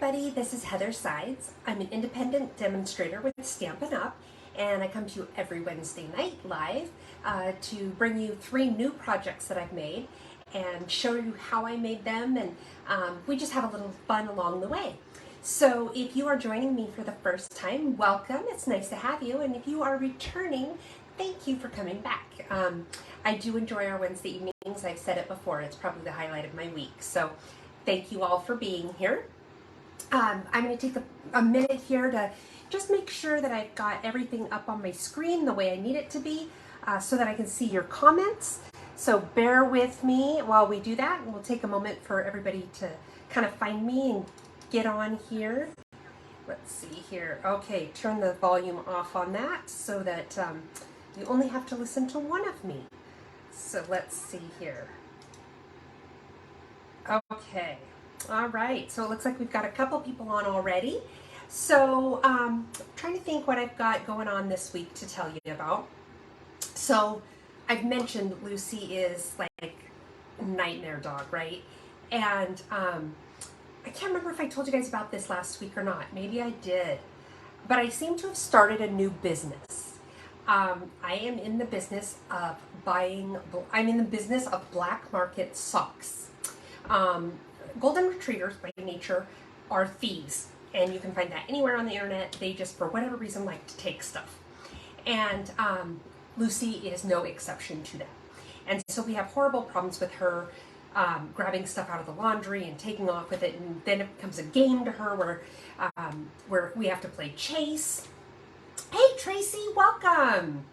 everybody, this is Heather Sides. I'm an independent demonstrator with Stampin' Up! And I come to you every Wednesday night live to bring you 3 new projects that I've made and show you how I made them, and we just have a little fun along the way. So if you are joining me for the first time, welcome. It's nice to have you. And if you are returning, thank you for coming back. I do enjoy our Wednesday evenings. I've said it before, it's probably the highlight of my week. So thank you all for being here. I'm going to take a minute here to just make sure that I've got everything up on my screen the way I need it to be so that I can see your comments. So bear with me while we do that. We'll take a moment for everybody to kind of find me and get on here. Let's see here. Okay, turn the volume off on that so that you only have to listen to one of me. So let's see here. Okay. All right, so it looks like we've got a couple people on already. So trying to think what I've got going on this week to tell you about. So I've mentioned Lucy is like a nightmare dog, right? And I can't remember if I told you guys about this last week or not. Maybe I did. But I seem to have started a new business. I am in the business of black market socks. Golden Retrievers by nature are thieves, and you can find that anywhere on the internet. They just, for whatever reason, like to take stuff. And Lucy is no exception to that. And so we have horrible problems with her grabbing stuff out of the laundry and taking off with it, and then it becomes a game to her where we have to play chase. Hey Tracy, welcome!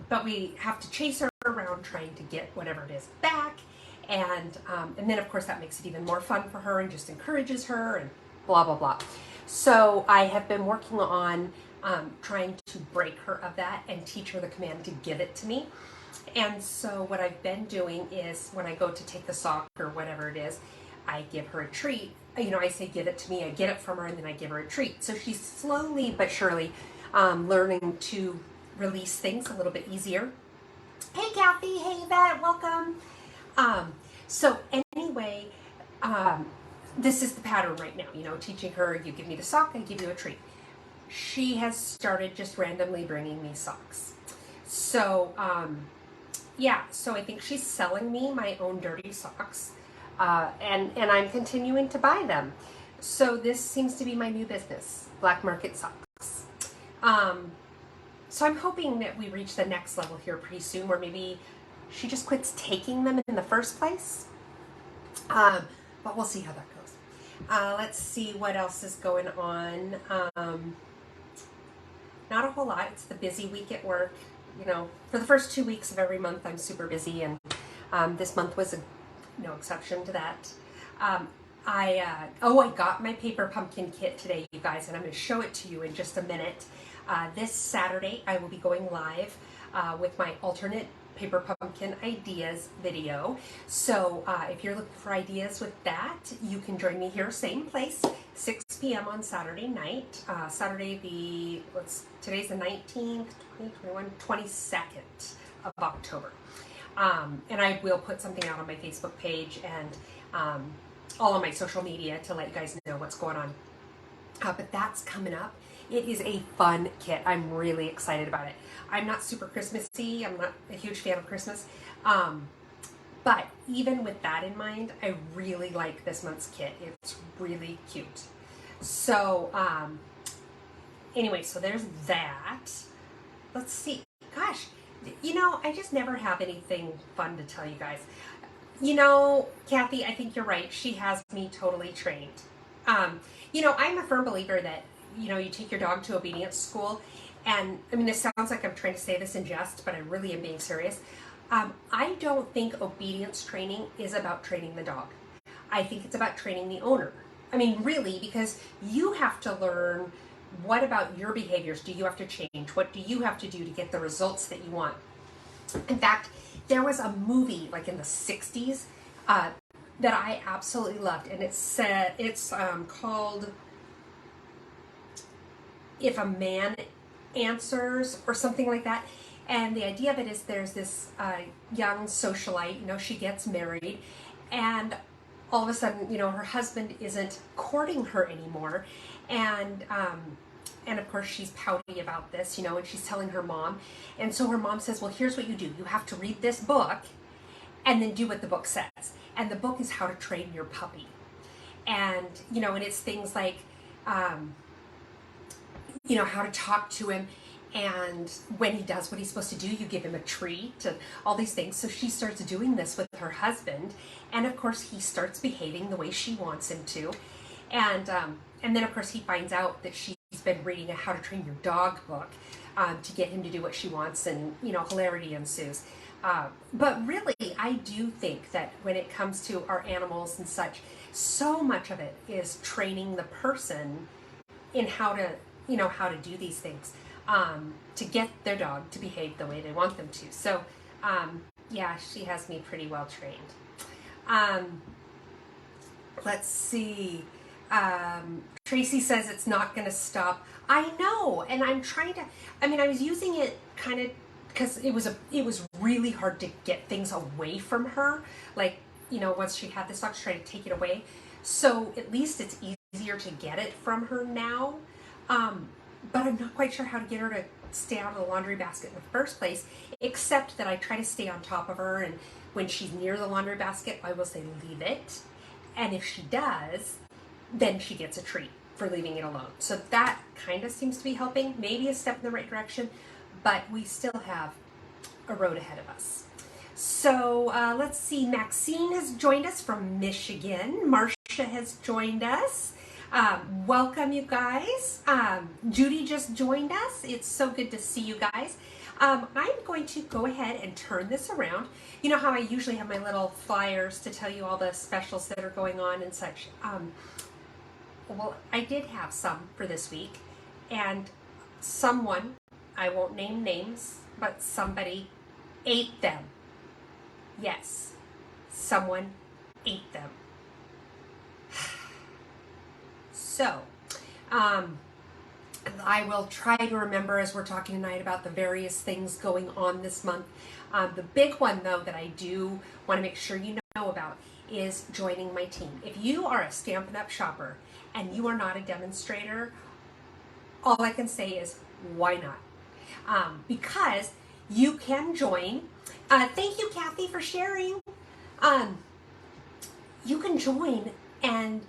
But we have to chase her around trying to get whatever it is back. And then of course that makes it even more fun for her and just encourages her and blah, blah, blah. So I have been working on trying to break her of that and teach her the command to give it to me. And so what I've been doing is when I go to take the sock or whatever it is, I give her a treat. You know, I say give it to me, I get it from her, and then I give her a treat. So she's slowly but surely learning to release things a little bit easier. Hey Kathy, hey Yvette, welcome. So anyway, this is the pattern right now, you know, teaching her, you give me the sock, I give you a treat. She has started just randomly bringing me socks. So, yeah, so I think she's selling me my own dirty socks, and I'm continuing to buy them. So this seems to be my new business, black market socks. So I'm hoping that we reach the next level here pretty soon, where maybe she just quits taking them in the first place. But we'll see how that goes. Let's see what else is going on. Not a whole lot. It's the busy week at work. You know, for the first 2 weeks of every month, I'm super busy, and this month was no exception to that. I got my paper pumpkin kit today, you guys, and I'm going to show it to you in just a minute. This Saturday, I will be going live with my alternate Paper Pumpkin Ideas video. So if you're looking for ideas with that, you can join me here, same place, 6 p.m. on Saturday night. Today's the 19th, 2021, 22nd of October. And I will put something out on my Facebook page and all on my social media to let you guys know what's going on. But that's coming up. It is a fun kit. I'm really excited about it. I'm not super Christmassy. I'm not a huge fan of Christmas. But even with that in mind, I really like this month's kit. It's really cute. So anyway, so there's that. Let's see. Gosh, you know, I just never have anything fun to tell you guys. You know, Kathy, I think you're right. She has me totally trained. You know, I'm a firm believer that, you know, you take your dog to obedience school, and I mean, this sounds like I'm trying to say this in jest, but I really am being serious. I don't think obedience training is about training the dog. I think it's about training the owner. I mean, really, because you have to learn, what about your behaviors do you have to change? What do you have to do to get the results that you want? In fact, there was a movie like in the 60s that I absolutely loved, and it's called If a Man Answers or something like that. And the idea of it is there's this young socialite, you know, she gets married, and all of a sudden, you know, her husband isn't courting her anymore. And of course she's pouty about this, you know, and she's telling her mom. And so her mom says, well, here's what you do. You have to read this book and then do what the book says. And the book is How to Train Your Puppy. And, you know, and it's things like, you know, how to talk to him. And when he does what he's supposed to do, you give him a treat and all these things. So she starts doing this with her husband. And of course, he starts behaving the way she wants him to. And then, of course, he finds out that she's been reading a How to Train Your Dog book to get him to do what she wants. And, you know, hilarity ensues. But really, I do think that when it comes to our animals and such, so much of it is training the person in how to, you know, how to do these things. To get their dog to behave the way they want them to. So, yeah, she has me pretty well trained. Let's see. Tracy says it's not going to stop. I know, and I'm trying to. I mean, I was using it kind of because it was really hard to get things away from her. Like, you know, once she had this dog, she tried to take it away. So at least it's easier to get it from her now. But I'm not quite sure how to get her to stay out of the laundry basket in the first place, except that I try to stay on top of her, and when she's near the laundry basket, I will say leave it. And if she does, then she gets a treat for leaving it alone. So that kind of seems to be helping, maybe a step in the right direction, but we still have a road ahead of us. So let's see, Maxine has joined us from Michigan. Marcia has joined us. Welcome, you guys. Judy just joined us. It's so good to see you guys. I'm going to go ahead and turn this around. You know how I usually have my little flyers to tell you all the specials that are going on and such. Well, I did have some for this week, and someone, I won't name names, but somebody ate them. Yes, someone ate them. So, I will try to remember as we're talking tonight about the various things going on this month. The big one, though, that I do want to make sure you know about is joining my team. If you are a Stampin' Up! Shopper and you are not a demonstrator, all I can say is, why not? Because you can join. Thank you, Kathy, for sharing. You can join, and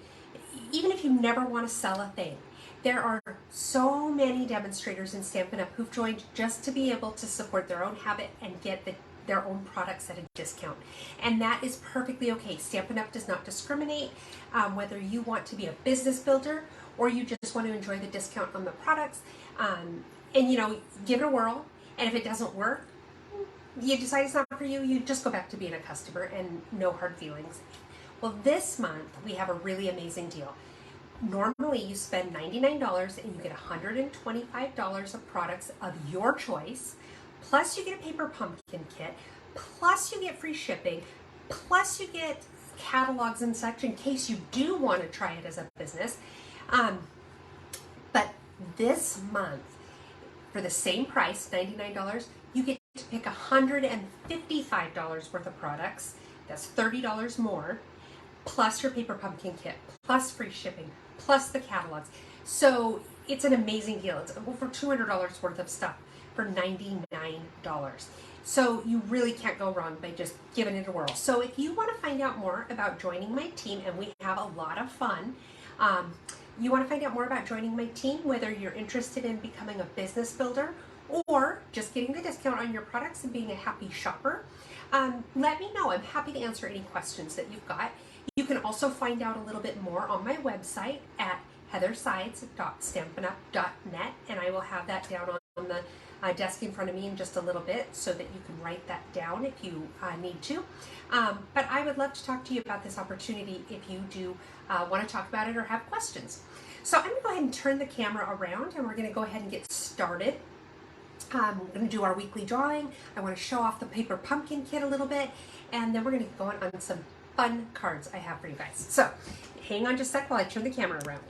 even if you never want to sell a thing, there are so many demonstrators in Stampin' Up! Who've joined just to be able to support their own habit and get their own products at a discount. And that is perfectly okay. Stampin' Up! Does not discriminate whether you want to be a business builder or you just want to enjoy the discount on the products. And, you know, give it a whirl. And if it doesn't work, you decide it's not for you, you just go back to being a customer and no hard feelings. Well, this month we have a really amazing deal. Normally you spend $99 and you get $125 of products of your choice, plus you get a paper pumpkin kit, plus you get free shipping, plus you get catalogs and such in case you do want to try it as a business. But this month, for the same price, $99, you get to pick $155 worth of products. That's $30 more, plus your paper pumpkin kit, plus free shipping, plus the catalogs. So it's an amazing deal. It's over $200 worth of stuff for $99. So you really can't go wrong by just giving it a whirl. So if you want to find out more about joining my team, and we have a lot of fun, you want to find out more about joining my team, whether you're interested in becoming a business builder or just getting the discount on your products and being a happy shopper, let me know. I'm happy to answer any questions that you've got. You can also find out a little bit more on my website at heathersides.stampinup.net, and I will have that down on the desk in front of me in just a little bit so that you can write that down if you need to. But I would love to talk to you about this opportunity if you do want to talk about it or have questions. So I'm going to go ahead and turn the camera around, and we're going to go ahead and get started. We're going to do our weekly drawing. I want to show off the paper pumpkin kit a little bit, and then we're going to go on some fun cards I have for you guys. So hang on just a sec while I turn the camera around.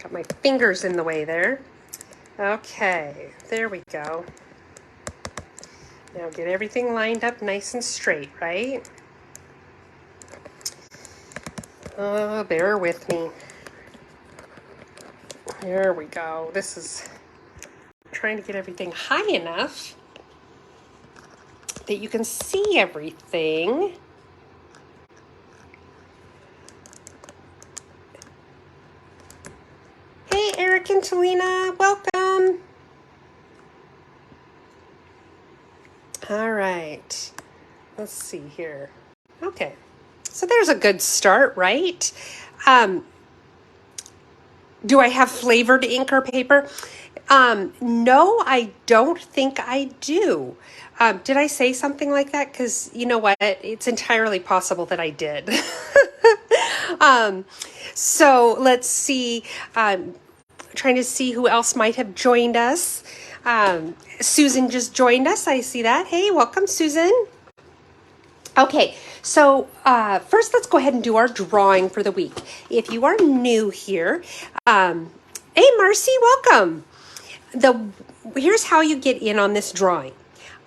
Got my fingers in the way there. Okay, there we go. Now get everything lined up nice and straight, right? Bear with me. There we go. This is trying to get everything high enough that you can see everything. Hey, Eric and Talina, welcome. All right, let's see here. Okay, so there's a good start, right? Do I have flavored ink or paper? No, I don't think I do. Did I say something like that? Because you know what? It's entirely possible that I did. um, so let's see. Trying to see who else might have joined us. Susan just joined us. I see that. Hey, welcome, Susan. Okay, so first let's go ahead and do our drawing for the week. If you are new here, hey, Marcy, welcome. Here's how you get in on this drawing.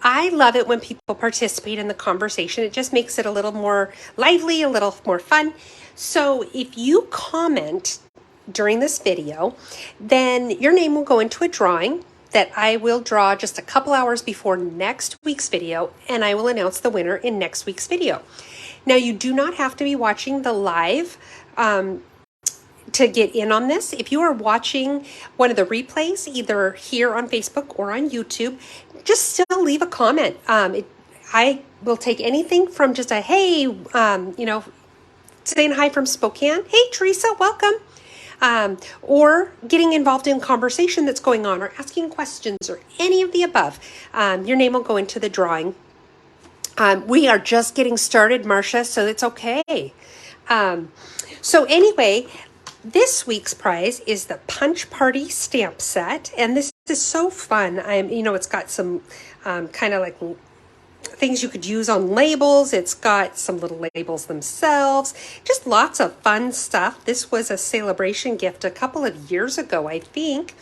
I love it when people participate in the conversation. It just makes it a little more lively, a little more fun. So if you comment during this video, then your name will go into a drawing that I will draw just a couple hours before next week's video, and I will announce the winner in next week's video. Now, you do not have to be watching the live to get in on this. If you are watching one of the replays, either here on Facebook or on YouTube, just still leave a comment. I will take anything from just a, hey, saying hi from Spokane. Hey, Teresa, welcome. Or getting involved in conversation that's going on, or asking questions, or any of the above. Your name will go into the drawing. We are just getting started, Marcia, so it's okay. So anyway, this week's prize is the Punch Party stamp set, and this is so fun. It's got some kind of like things you could use on labels. It's got some little labels themselves, just lots of fun stuff. This was a celebration gift a couple of years ago, I think.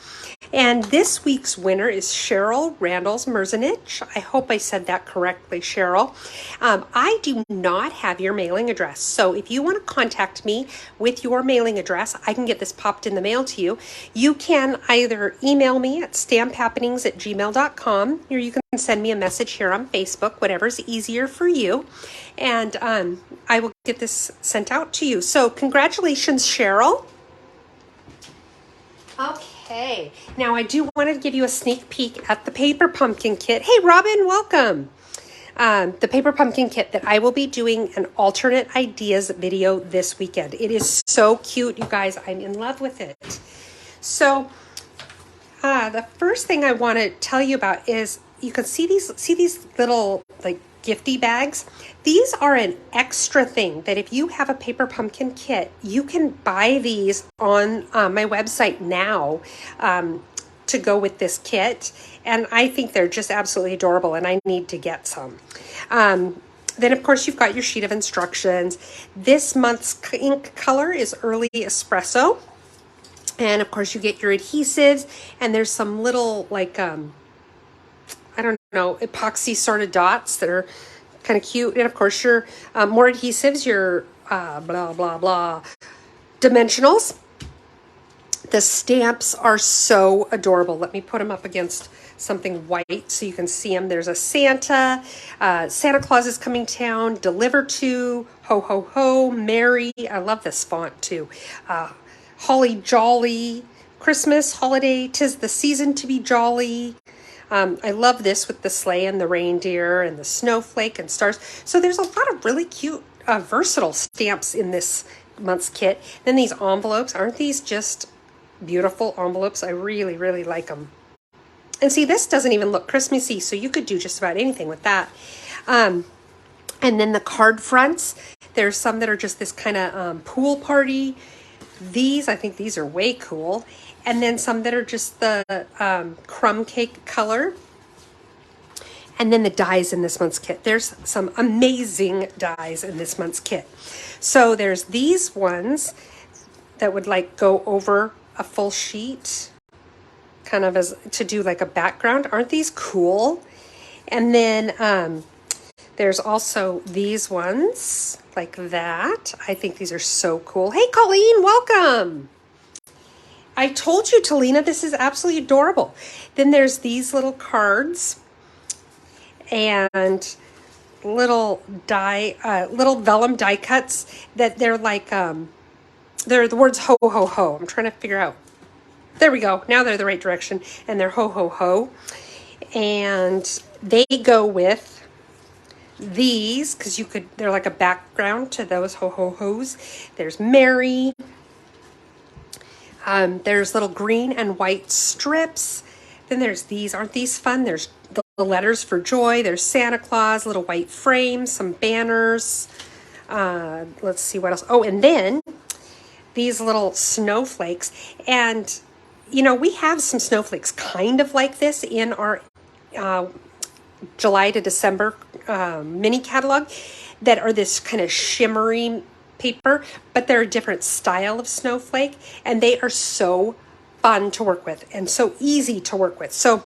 And this week's winner is Cheryl Randalls Merzenich. I hope I said that correctly, Cheryl. I do not have your mailing address. So if you want to contact me with your mailing address, I can get this popped in the mail to you. You can either email me at stamphappenings@gmail.com, or you can send me a message here on Facebook, whatever's easier for you. And I will get this sent out to you. So congratulations, Cheryl. Okay, now I do want to give you a sneak peek at the Paper Pumpkin Kit. Hey, Robin, welcome. The Paper Pumpkin Kit that I will be doing an alternate ideas video this weekend. It is so cute, you guys. I'm in love with it. So the first thing I want to tell you about is you can see these little like gifty bags. These are an extra thing that if you have a Paper Pumpkin Kit, you can buy these on my website now to go with this kit. And I think they're just absolutely adorable, and I need to get some. Then, of course, you've got your sheet of instructions. This month's ink color is Early Espresso. And, of course, you get your adhesives, and there's some little, like, I don't know, epoxy sort of dots that are kind of cute. And, of course, your more adhesives, your blah, blah, blah, dimensionals. The stamps are so adorable. Let me put them up against something white so you can see them. There's a Santa. Santa Claus is coming town. Deliver to. Ho, ho, ho. Merry. I love this font too. Holly Jolly. Christmas, holiday. 'Tis the season to be jolly. I love this with the sleigh and the reindeer and the snowflake and stars. So there's a lot of really cute, versatile stamps in this month's kit. Then these envelopes. Aren't these just beautiful envelopes? I really, really like them. And see, this doesn't even look Christmassy, so you could do just about anything with that. And then the card fronts, there's some that are just this kind of pool party. I think these are way cool. And then some that are just the crumb cake color. And then the dies in this month's kit. There's some amazing dies in this month's kit. So there's these ones that would like go over a full sheet, kind of as to do like a background. Aren't these cool? And then there's also these ones like that. I think these are so cool. Hey, Colleen, welcome. I told you, Talina, this is absolutely adorable. Then there's these little cards and little little vellum die cuts that they're like, they're the words ho, ho, ho. I'm trying to figure out. There we go. Now they're the right direction. And they're ho, ho, ho. And they go with these, because they're like a background to those ho, ho, ho's. There's Mary. There's little green and white strips. Then there's these. Aren't these fun? There's the letters for joy. There's Santa Claus, little white frames, some banners. Let's see what else. Oh, and then these little snowflakes. And, you know, we have some snowflakes kind of like this in our July to December mini catalog that are this kind of shimmery paper, but they're a different style of snowflake, and they are so fun to work with and so easy to work with. So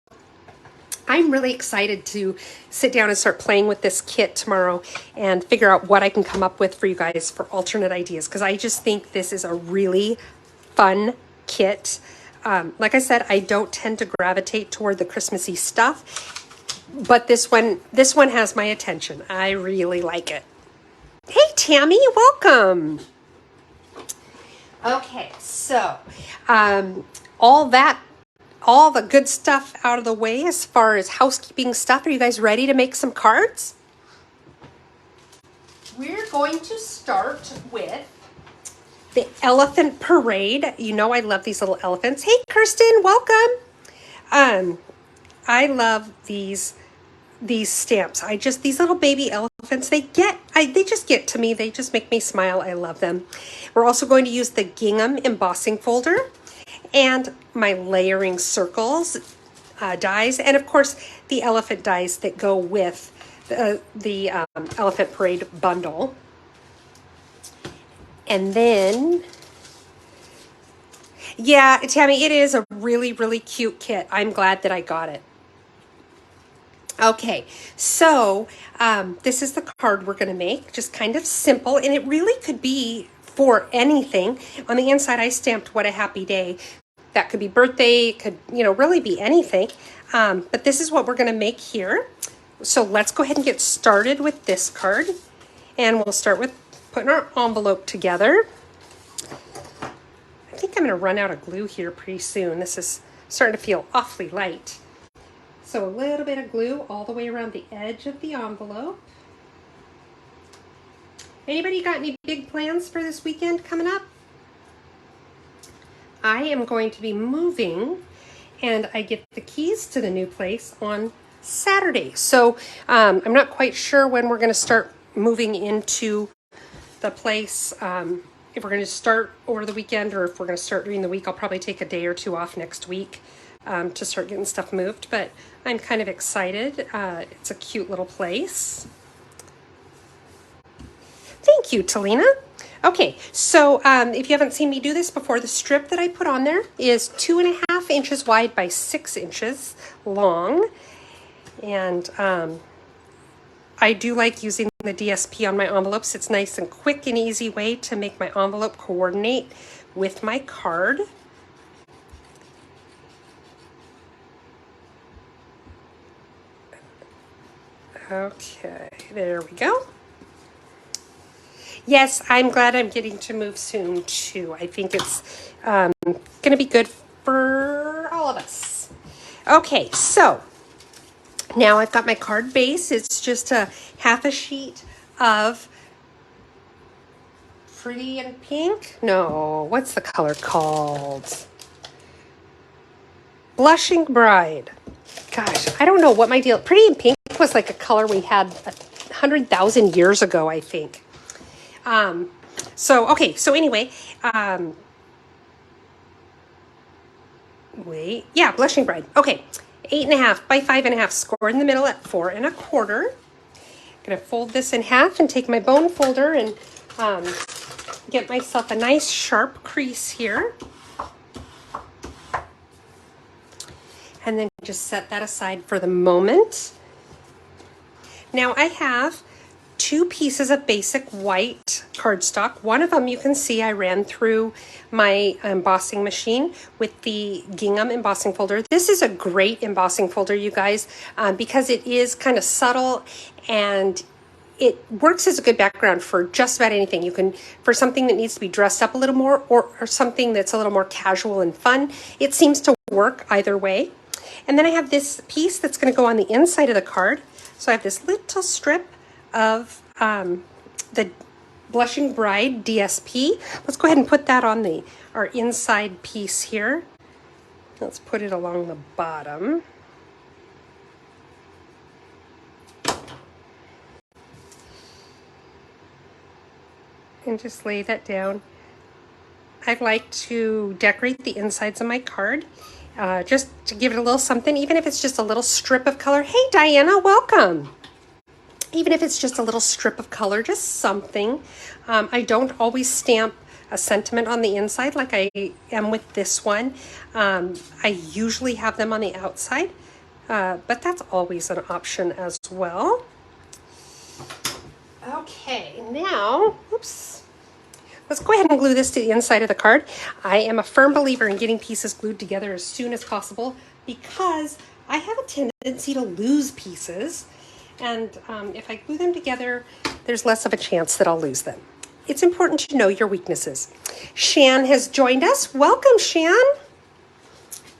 I'm really excited to sit down and start playing with this kit tomorrow and figure out what I can come up with for you guys for alternate ideas, because I just think this is a really fun kit. Like I said, I don't tend to gravitate toward the Christmassy stuff, but this one has my attention. I really like it. Hey, Tammy, welcome. Okay, so all the good stuff out of the way as far as housekeeping stuff. Are you guys ready to make some cards? We're going to start with the Elephant Parade. You know I love these little elephants. Hey, Kirsten, welcome. I love these stamps. These little baby elephants, they just get to me. They just make me smile. I love them. We're also going to use the gingham embossing folder and my layering circles dies, and of course the elephant dies that go with the Elephant Parade bundle. And then, yeah, Tammy, it is a really, really cute kit. I'm glad that I got it. Okay, so this is the card we're going to make, just kind of simple, and it really could be for anything. On the inside, I stamped "What a Happy Day." That could be birthday, it could, really be anything. But this is what we're going to make here. So let's go ahead and get started with this card, and we'll start with putting our envelope together. I think I'm going to run out of glue here pretty soon. This is starting to feel awfully light. So a little bit of glue all the way around the edge of the envelope. Anybody got any big plans for this weekend coming up? I am going to be moving, and I get the keys to the new place on Saturday. So I'm not quite sure when we're going to start moving into the place. If we're going to start over the weekend or if we're going to start during the week. I'll probably take a day or two off next week to start getting stuff moved, but I'm kind of excited. It's a cute little place. Thank you, Talina. Okay, so if you haven't seen me do this before, the strip that I put on there is 2.5 inches wide by 6 inches long. And I do like using the DSP on my envelopes. It's nice and quick and easy way to make my envelope coordinate with my card. Okay, there we go. Yes, I'm glad I'm getting to move soon too. I think it's going to be good for all of us. Okay, so now I've got my card base. It's just a half a sheet of Pretty in Pink. No, what's the color called? Blushing Bride. Gosh, I don't know what my deal. Pretty in Pink was like a color we had 100,000 years ago, I think. So anyway, Blushing Bride. Okay, 8.5 by 5.5, scored in the middle at 4 1/4. I'm gonna fold this in half and take my bone folder and get myself a nice sharp crease here. And then just set that aside for the moment. Now I have 2 pieces of basic white cardstock. One of them you can see I ran through my embossing machine with the gingham embossing folder. This is a great embossing folder, you guys, because it is kind of subtle and it works as a good background for just about anything. You can, for something that needs to be dressed up a little more or something that's a little more casual and fun, it seems to work either way. And then I have this piece that's going to go on the inside of the card. So I have this little strip of the Blushing Bride DSP. Let's go ahead and put that on our inside piece here. Let's put it along the bottom. And just lay that down. I like to decorate the insides of my card, just to give it a little something, even if it's just a little strip of color. Hey Diana, welcome. Even if it's just a little strip of color, just something. I don't always stamp a sentiment on the inside like I am with this one. I usually have them on the outside, but that's always an option as well. Okay, now, oops. Let's go ahead and glue this to the inside of the card. I am a firm believer in getting pieces glued together as soon as possible because I have a tendency to lose pieces. And if I glue them together, there's less of a chance that I'll lose them. It's important to know your weaknesses. Shan has joined us. Welcome, Shan.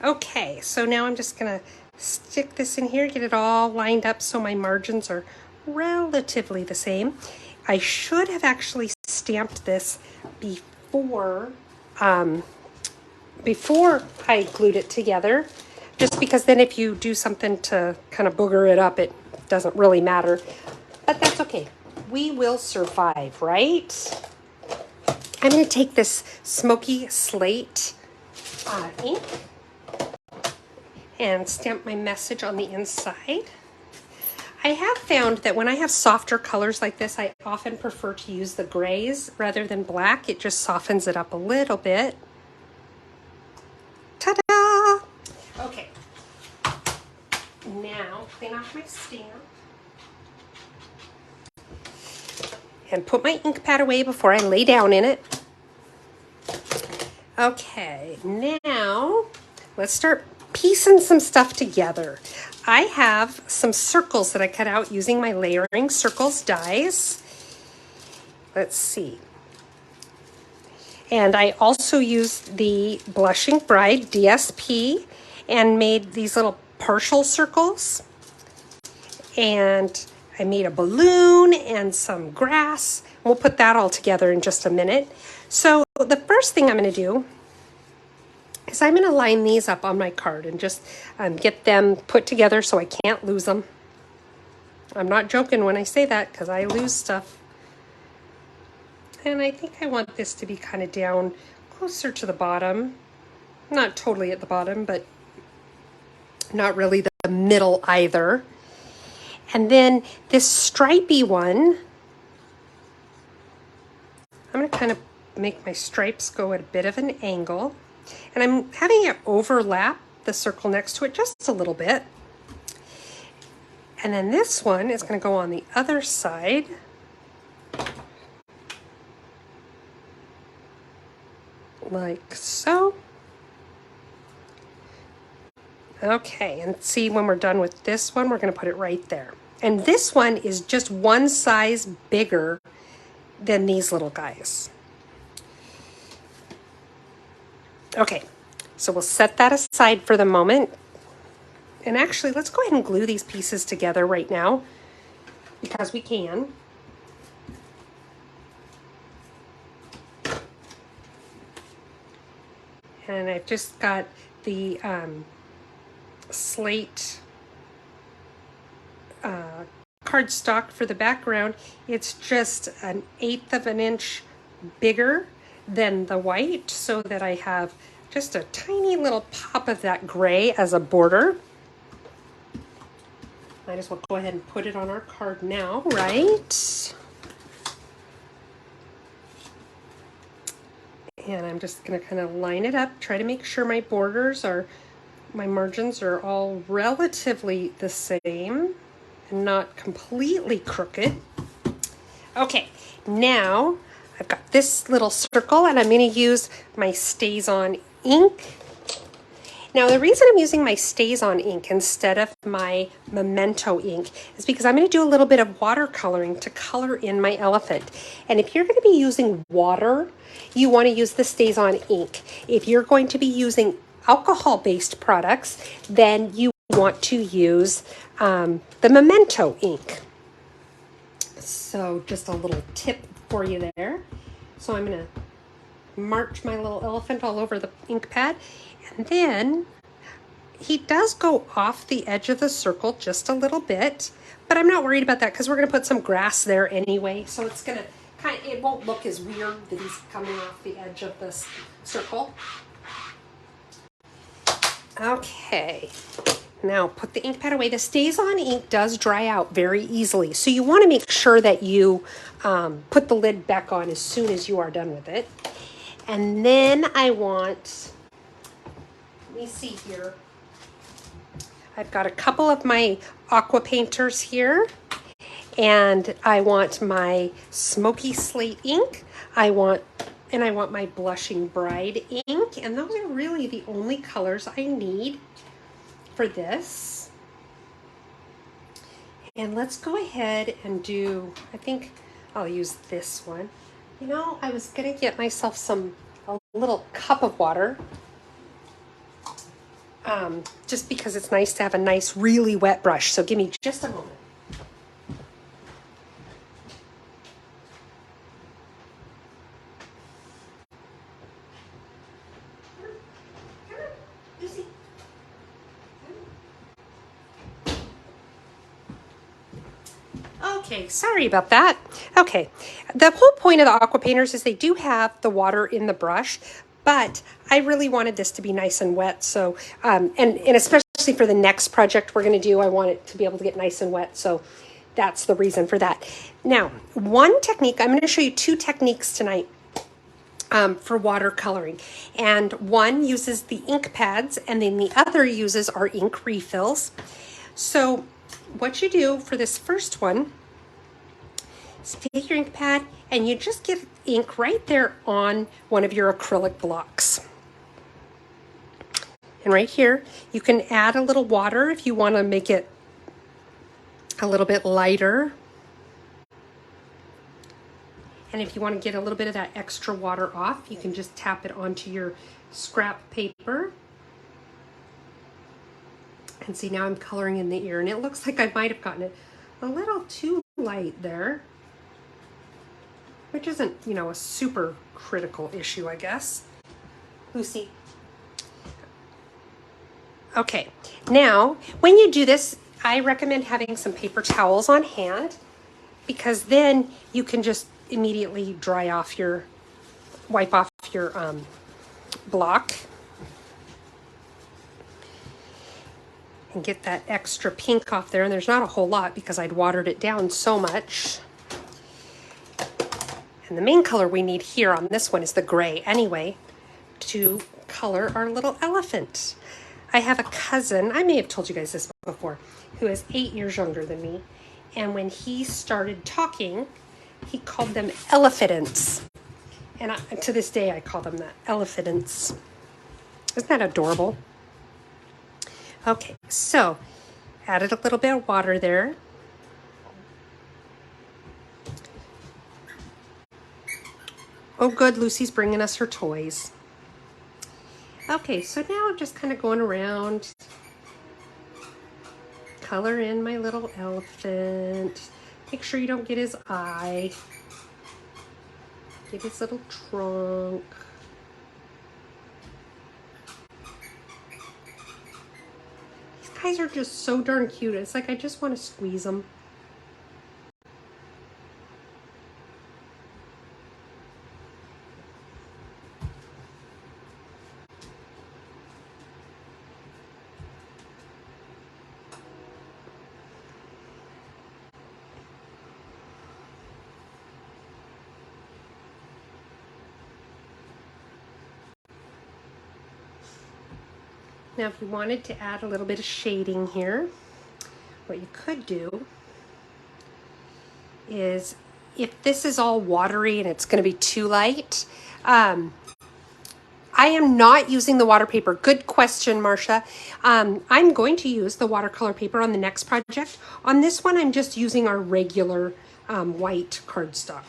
Okay, so now I'm just gonna stick this in here, get it all lined up so my margins are relatively the same. I should have actually stamped this before I glued it together, just because then if you do something to kind of booger it up, it doesn't really matter, but that's okay. We will survive, right? I'm going to take this smoky slate ink and stamp my message on the inside. I have found that when I have softer colors like this, I often prefer to use the grays rather than black. It just softens it up a little bit. Ta-da! Okay. Now, clean off my stamp. And put my ink pad away before I lay down in it. Okay, now let's start piecing some stuff together. I have some circles that I cut out using my Layering Circles dies. Let's see. And I also used the Blushing Bride DSP and made these little partial circles. And I made a balloon and some grass. We'll put that all together in just a minute. So the first thing I'm going to do is I'm going to line these up on my card and just get them put together so I can't lose them. I'm not joking when I say that because I lose stuff. And I think I want this to be kind of down closer to the bottom. Not totally at the bottom, but not really the middle either. And then this stripey one, I'm going to kind of make my stripes go at a bit of an angle. And I'm having it overlap the circle next to it just a little bit. And then this one is going to go on the other side. Like so. Okay, and see when we're done with this one, we're going to put it right there. And this one is just one size bigger than these little guys. Okay, so we'll set that aside for the moment. And actually, let's go ahead and glue these pieces together right now because we can. And I've just got the slate cardstock for the background. It's just 1/8 of an inch bigger than the white so that I have just a tiny little pop of that gray as a border. Might as well go ahead and put it on our card now, right? And I'm just going to kind of line it up, try to make sure my borders are, my margins are all relatively the same and not completely crooked. Okay, now I've got this little circle and I'm going to use my StazOn ink. Now the reason I'm using my StazOn ink instead of my Memento ink is because I'm going to do a little bit of watercoloring to color in my elephant. And if you're going to be using water, you want to use the StazOn ink. If you're going to be using alcohol-based products, then you want to use the Memento ink. So just a little tip for you there. So I'm going to march my little elephant all over the ink pad. And then he does go off the edge of the circle just a little bit, but I'm not worried about that because we're going to put some grass there anyway. So it's going to it won't look as weird that he's coming off the edge of this circle. Okay. Now put the ink pad away. The StazOn ink does dry out very easily, so you want to make sure that you put the lid back on as soon as you are done with it. And then I want, let me see here. I've got a couple of my aqua painters here, and I want my Smoky Slate ink. I want my Blushing Bride ink, and those are really the only colors I need for this. And let's go ahead and do, I think I'll use this one. You know, I was gonna get myself a little cup of water, just because it's nice to have a nice, really wet brush. So give me just a moment. Okay, sorry about that. Okay, the whole point of the aqua painters is they do have the water in the brush, but I really wanted this to be nice and wet. So, and especially for the next project we're going to do, I want it to be able to get nice and wet. So that's the reason for that. Now, one technique, I'm going to show you two techniques tonight for watercoloring. And one uses the ink pads, and then the other uses our ink refills. So what you do for this first one, so take your ink pad and you just get ink right there on one of your acrylic blocks. And right here, you can add a little water if you want to make it a little bit lighter. And if you want to get a little bit of that extra water off, you can just tap it onto your scrap paper. And see, now I'm coloring in the ear, and it looks like I might have gotten it a little too light there, which isn't, you know, a super critical issue, I guess. Lucy. Okay, now when you do this, I recommend having some paper towels on hand, because then you can just immediately wipe off your block and get that extra pink off there. And there's not a whole lot because I'd watered it down so much. And the main color we need here on this one is the gray anyway, to color our little elephant. I have a cousin, I may have told you guys this before, who is 8 years younger than me. And when he started talking, he called them elephants. And to this day, I call them that, elephants. Isn't that adorable? Okay, so added a little bit of water there. Oh good, Lucy's bringing us her toys. Okay, so now I'm just kind of going around, color in my little elephant. Make sure you don't get his eye. Get his little trunk. These guys are just so darn cute. It's like I just want to squeeze them. Now, if you wanted to add a little bit of shading here, what you could do is if this is all watery and it's going to be too light, I am not using the water paper. Good question, Marcia. I'm going to use the watercolor paper on the next project. On this one, I'm just using our regular white cardstock.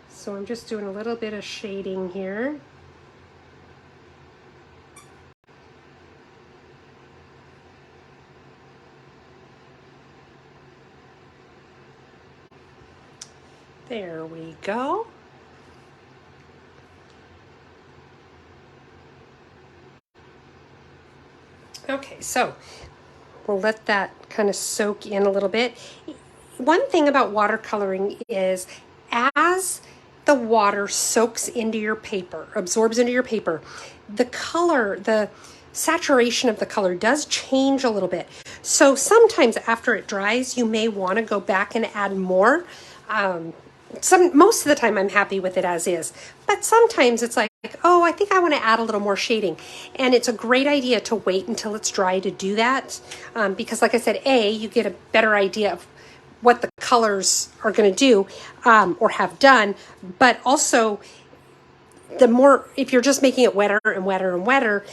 So I'm just doing a little bit of shading here. There we go. Okay, so we'll let that kind of soak in a little bit. One thing about watercoloring is as the water soaks into your paper, absorbs into your paper, the color, the saturation of the color does change a little bit. So sometimes after it dries, you may want to go back and add more. Most of the time I'm happy with it as is, but sometimes it's like, oh, I think I want to add a little more shading. And it's a great idea to wait until it's dry to do that. Because like I said, you get a better idea of what the colors are going to do or have done, but also the more, if you're just making it wetter and wetter and wetter,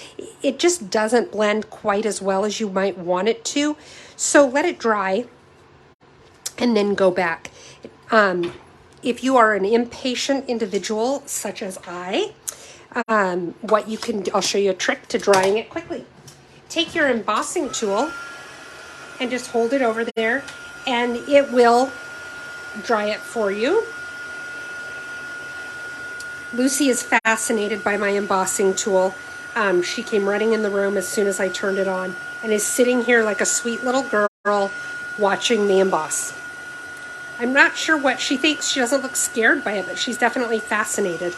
it just doesn't blend quite as well as you might want it to. So let it dry and then go back. If you are an impatient individual, such as I, what you can do, I'll show you a trick to drying it quickly. Take your embossing tool and just hold it over there, and it will dry it for you. Lucy is fascinated by my embossing tool. She came running in the room as soon as I turned it on and is sitting here like a sweet little girl watching me emboss. I'm not sure what she thinks. She doesn't look scared by it, but she's definitely fascinated.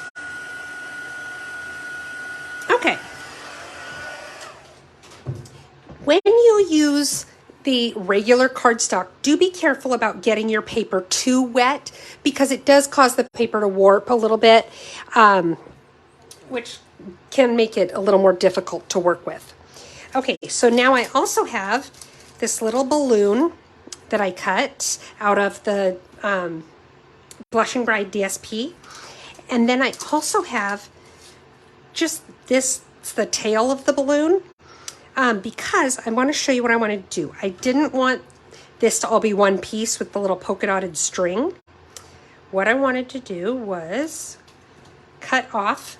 Okay. When you use the regular cardstock, do be careful about getting your paper too wet because it does cause the paper to warp a little bit, which can make it a little more difficult to work with. Okay, so now I also have this little balloon that I cut out of the Blushing Bride DSP. And then I also have just this, it's the tail of the balloon, because I want to show you what I want to do. I didn't want this to all be one piece with the little polka dotted string. What I wanted to do was cut off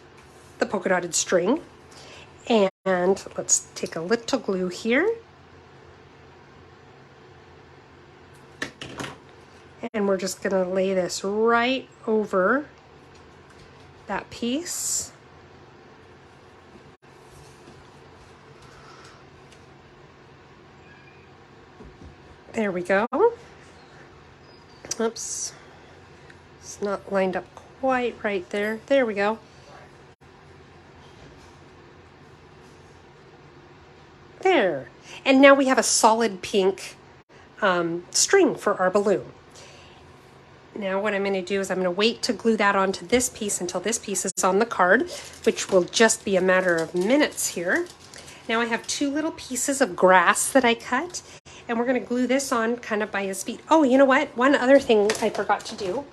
the polka dotted string. And let's take a little glue here. And we're just going to lay this right over that piece. There we go. Oops. It's not lined up quite right there. There we go. There. And now we have a solid pink string for our balloon. Now what I'm going to do is I'm going to wait to glue that onto this piece until this piece is on the card, which will just be a matter of minutes here. Now I have two little pieces of grass that I cut, and we're going to glue this on kind of by his feet. Oh, you know what? One other thing I forgot to do.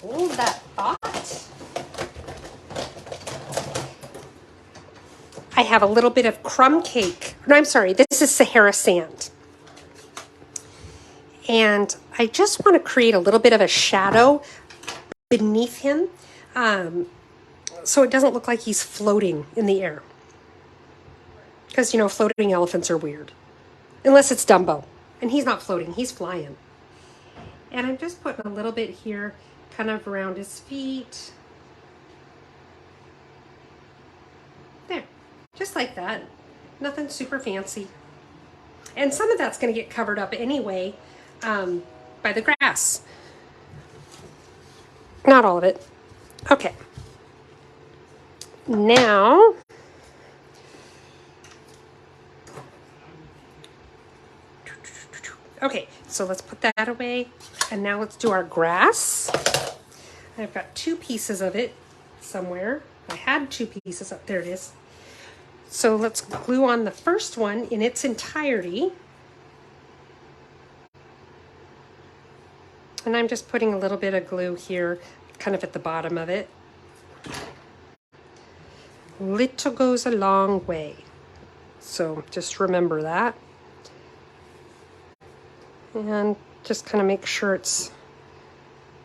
Hold that thought. I have a little bit of crumb cake. No, I'm sorry. This is Sahara sand. And I just want to create a little bit of a shadow beneath him, so it doesn't look like he's floating in the air. Because, you know, floating elephants are weird. Unless it's Dumbo. And he's not floating, he's flying. And I'm just putting a little bit here, kind of around his feet. There, just like that. Nothing super fancy. And some of that's going to get covered up anyway by the grass. Not all of it. Okay. Now, okay, so let's put that away. And now let's do our grass. I've got two pieces of it somewhere. I had two pieces up. There it is. So let's glue on the first one in its entirety. And I'm just putting a little bit of glue here, kind of at the bottom of it. Little goes a long way. So just remember that. And just kind of make sure it's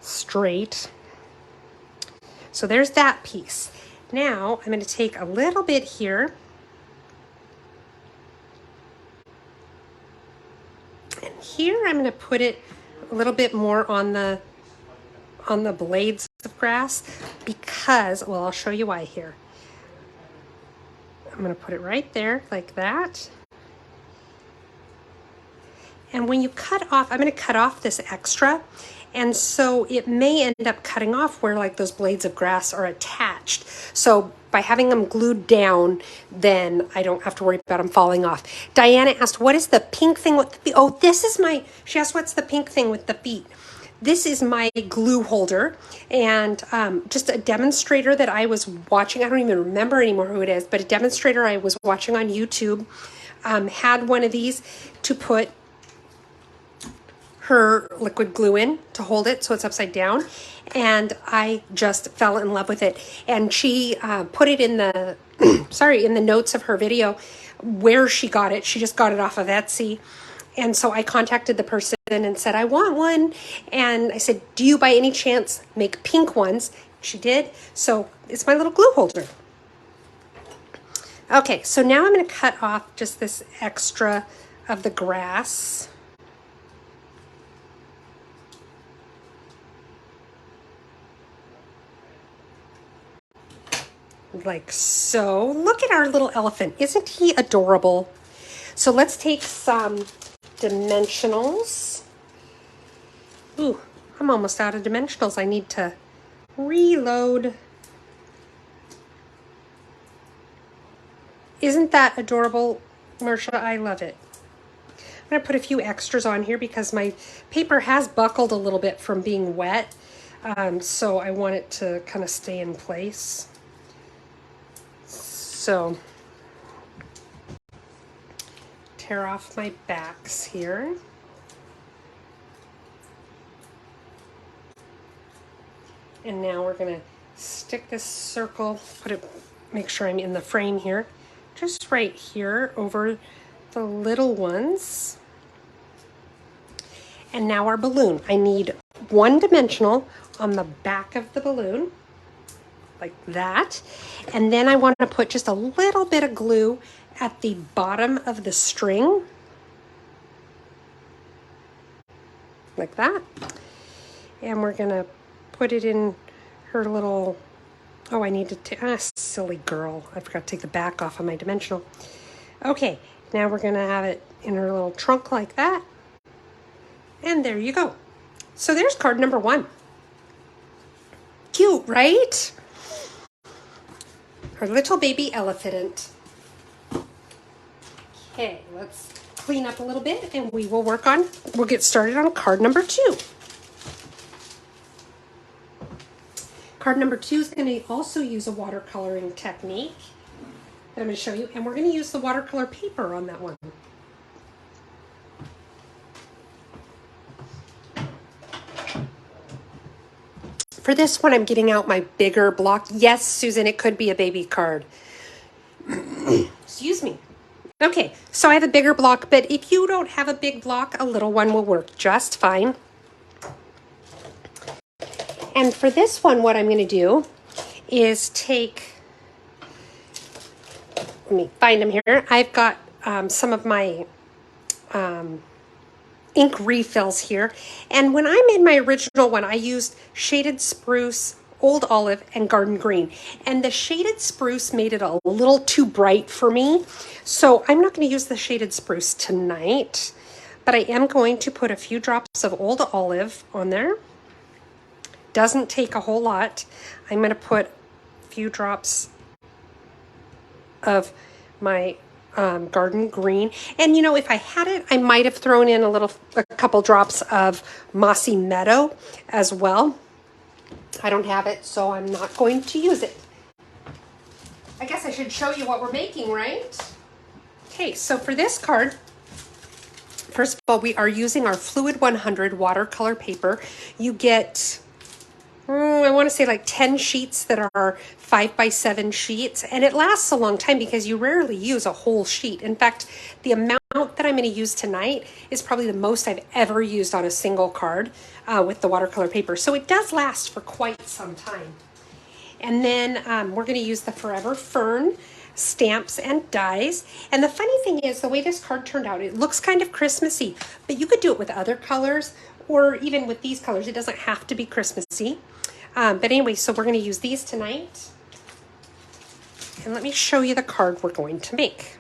straight. So there's that piece. Now I'm going to take a little bit here. And here I'm going to put it a little bit more on the blades of grass because, well, I'll show you why here. I'm going to put it right there like that. And when you cut off, I'm going to cut off this extra. And so it may end up cutting off where like those blades of grass are attached. So by having them glued down, then I don't have to worry about them falling off. Diana asked, what is the pink thing with the feet? Oh, this is my, she asked, what's the pink thing with the feet? This is my glue holder and just a demonstrator that I was watching. I don't even remember anymore who it is, but a demonstrator I was watching on YouTube had one of these to put her liquid glue in to hold it so it's upside down, and I just fell in love with it. And she put it in the sorry, in the notes of her video where she got it. She just got it off of Etsy. And so I contacted the person and said, I want one. And I said, do you by any chance make pink ones? She did. So it's my little glue holder. Okay, so now I'm going to cut off just this extra of the grass. Like so. Look at our little elephant. Isn't he adorable? So let's take some dimensionals. Ooh, I'm almost out of dimensionals. I need to reload. Isn't that adorable, Marsha? I love it. I'm going to put a few extras on here because my paper has buckled a little bit from being wet. So I want it to kind of stay in place. So tear off my backs here. And now we're going to stick this circle, put it, make sure I'm in the frame here, just right here over the little ones. And now our balloon. I need one dimensional on the back of the balloon, like that. And then I want to put just a little bit of glue at the bottom of the string, like that. And we're going to put it in her little, oh, I need to, silly girl. I forgot to take the back off of my dimensional. Okay, now we're going to have it in her little trunk like that. And there you go. So there's card number 1. Cute, right? Our little baby elephant. Okay, let's clean up a little bit and we'll get started on card number 2. Card number 2 is going to also use a watercoloring technique that I'm going to show you, and we're going to use the watercolor paper on that one. For this one, I'm getting out my bigger block. Yes, Susan, it could be a baby card. Excuse me. Okay, so I have a bigger block, but if you don't have a big block, a little one will work just fine. And for this one, what I'm going to do is take, let me find them here. I've got some of my ink refills here. And when I made my original one, I used Shaded Spruce, Old Olive, and Garden Green. And the Shaded Spruce made it a little too bright for me. So I'm not going to use the Shaded Spruce tonight, but I am going to put a few drops of Old Olive on there. Doesn't take a whole lot. I'm going to put a few drops of my Garden Green. And you know, if I had it, I might have thrown in a couple drops of Mossy Meadow as well. I don't have it, so I'm not going to use it. should show you what we're making, right? Okay, so for this card, first of all, we are using our Fluid 100 watercolor paper. You get, I want to say like 10 sheets that are 5x7 sheets, and it lasts a long time because you rarely use a whole sheet. In fact, the amount that I'm going to use tonight is probably the most I've ever used on a single card with the watercolor paper. So it does last for quite some time. And then we're going to use the Forever Fern stamps and dies. And the funny thing is, the way this card turned out, it looks kind of Christmassy, but you could do it with other colors or even with these colors. It doesn't have to be Christmassy. But anyway, so we're going to use these tonight. And let me show you the card we're going to make.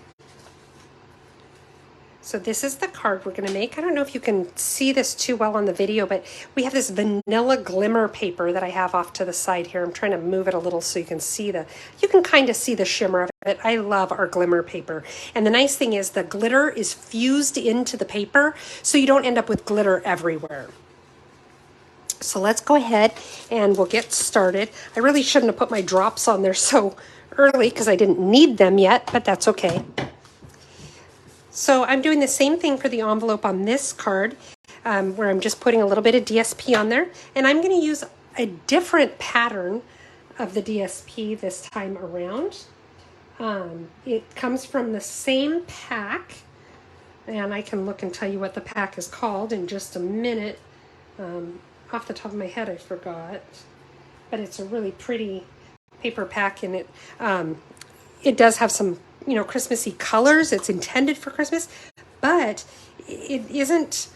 So this is the card we're going to make. I don't know if you can see this too well on the video, but we have this vanilla glimmer paper that I have off to the side here. I'm trying to move it a little so you can see you can kind of see the shimmer of it. I love our glimmer paper. And the nice thing is the glitter is fused into the paper, so you don't end up with glitter everywhere. So let's go ahead and we'll get started. I really shouldn't have put my drops on there so early because I didn't need them yet, but that's okay. So I'm doing the same thing for the envelope on this card, where I'm just putting a little bit of DSP on there. And I'm going to use a different pattern of the DSP this time around. It comes from the same pack, and I can look and tell you what the pack is called in just a minute. Off the top of my head, I forgot. But it's a really pretty paper pack, and it does have some Christmassy colors. It's intended for Christmas, but it isn't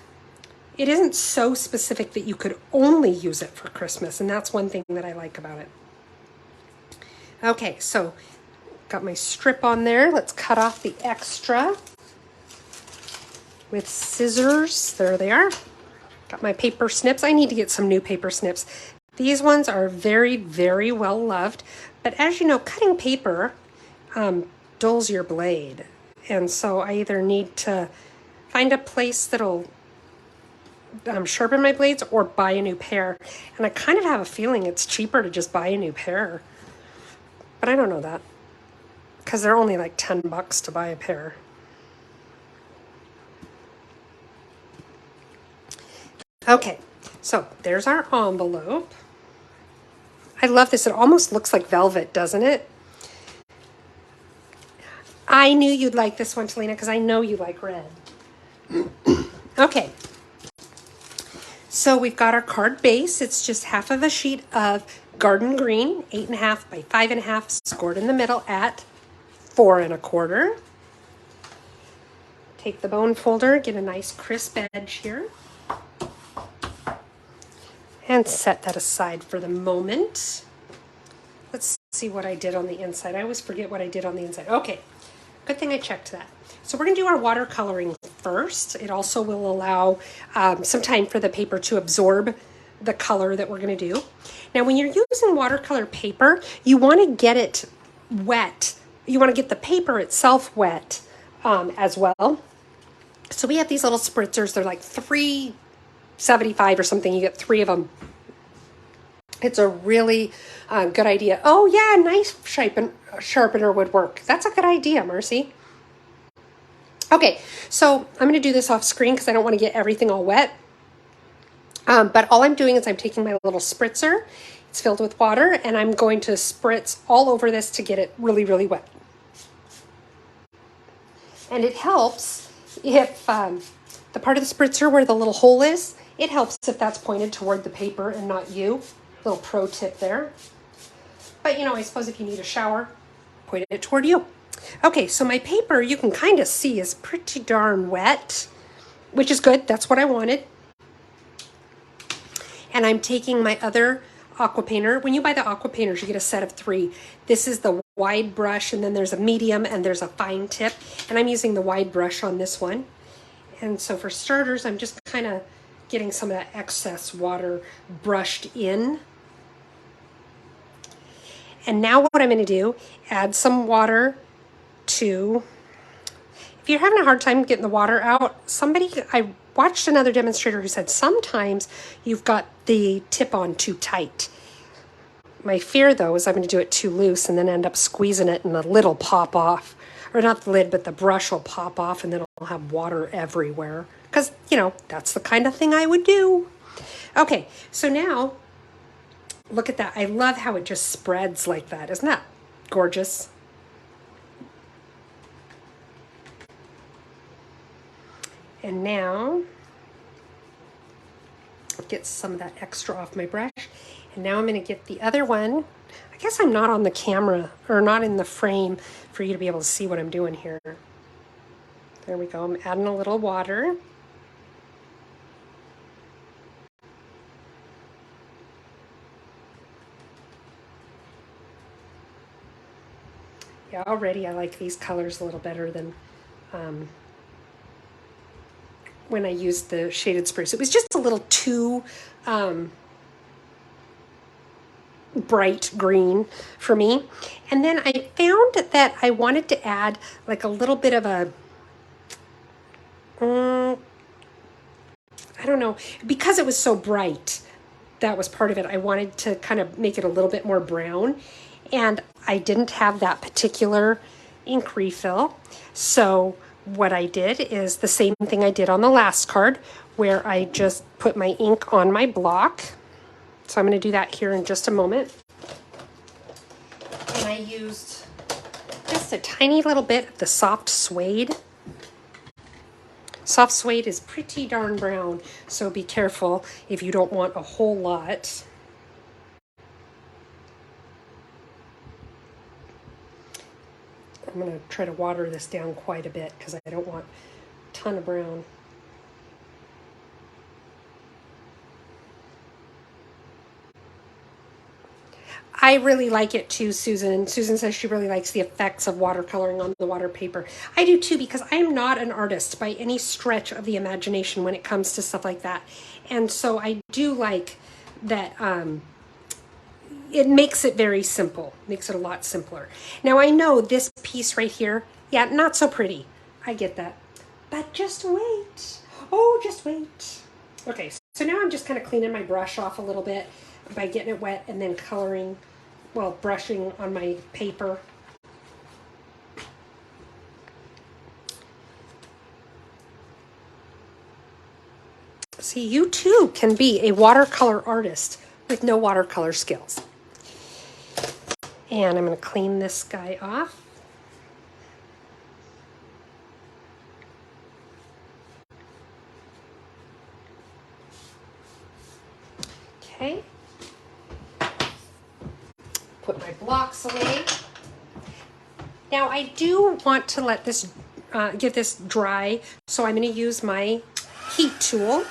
so specific that you could only use it for Christmas, and that's one thing that I like about it. Okay, so got my strip on there. Let's cut off the extra with scissors. There they are. Got my paper snips. I need to get some new paper snips. These ones are very, very well loved, but as you know, cutting paper dulls your blade, and so I either need to find a place that'll sharpen my blades or buy a new pair, and I kind of have a feeling it's cheaper to just buy a new pair, but I don't know that because they're only like $10 to buy a pair. Okay, so there's our envelope. I love this. It almost looks like velvet, doesn't it? I knew you'd like this one, Talina, because I know you like red. Okay. So we've got our card base. It's just half of a sheet of garden green, 8.5 by 5.5, scored in the middle at 4 1/4. Take the bone folder, get a nice crisp edge here. And set that aside for the moment. Let's see what I did on the inside. I always forget what I did on the inside. Okay. Good thing I checked that. So we're going to do our watercoloring first. It also will allow some time for the paper to absorb the color that we're going to do. Now, when you're using watercolor paper, you want to get it wet. You want to get the paper itself wet as well. So we have these little spritzers. They're like $3.75 or something. You get 3 of them. It's a really good idea. Oh yeah, knife sharpener would work. That's a good idea, Marcy. Okay, so I'm going to do this off screen because I don't want to get everything all wet. But all I'm doing is I'm taking my little spritzer. It's filled with water, and I'm going to spritz all over this to get it really, really wet. And it helps if the part of the spritzer where the little hole is, it helps if that's pointed toward the paper and not you. Little pro tip there. But I suppose if you need a shower, point it toward you. Okay, so my paper, you can kind of see, is pretty darn wet, which is good. That's what I wanted. And I'm taking my other aqua painter. When you buy the aqua painters, you get a set of 3. This is the wide brush, and then there's a medium, and there's a fine tip. And I'm using the wide brush on this one. And so for starters, I'm just kind of getting some of that excess water brushed in. And now what I'm going to do, add some water to, if you're having a hard time getting the water out, I watched another demonstrator who said sometimes you've got the tip on too tight. My fear though is I'm going to do it too loose and then end up squeezing it and the lid will pop off. Or not the lid, but the brush will pop off and then I'll have water everywhere. Because, you know, that's the kind of thing I would do. Okay, so now, look at that. I love how it just spreads like that. Isn't that gorgeous? And now, get some of that extra off my brush. And now I'm going to get the other one. I guess I'm not on the camera or not in the frame for you to be able to see what I'm doing here. There we go. I'm adding a little water. Yeah, already I like these colors a little better than when I used the shaded spruce. It was just a little too bright green for me. And then I found that I wanted to add like a little bit of a, I don't know, because it was so bright, that was part of it. I wanted to kind of make it a little bit more brown. And I didn't have that particular ink refill. So what I did is the same thing I did on the last card, where I just put my ink on my block. So I'm going to do that here in just a moment. And I used just a tiny little bit of the soft suede. Soft suede is pretty darn brown, so be careful if you don't want a whole lot. I'm going to try to water this down quite a bit because I don't want a ton of brown. I really like it too, Susan. Susan says she really likes the effects of watercoloring on the water paper. I do too, because I am not an artist by any stretch of the imagination when it comes to stuff like that. And so I do like that it makes it very simple, makes it a lot simpler. Now I know this piece right here, yeah, not so pretty. I get that. But just wait. Oh, just wait. Okay, so now I'm just kind of cleaning my brush off a little bit by getting it wet and then coloring, well, brushing on my paper. See, you too can be a watercolor artist with no watercolor skills. And I'm going to clean this guy off. Okay. Put my blocks away. Now I do want to let this, get this dry, so I'm going to use my heat tool.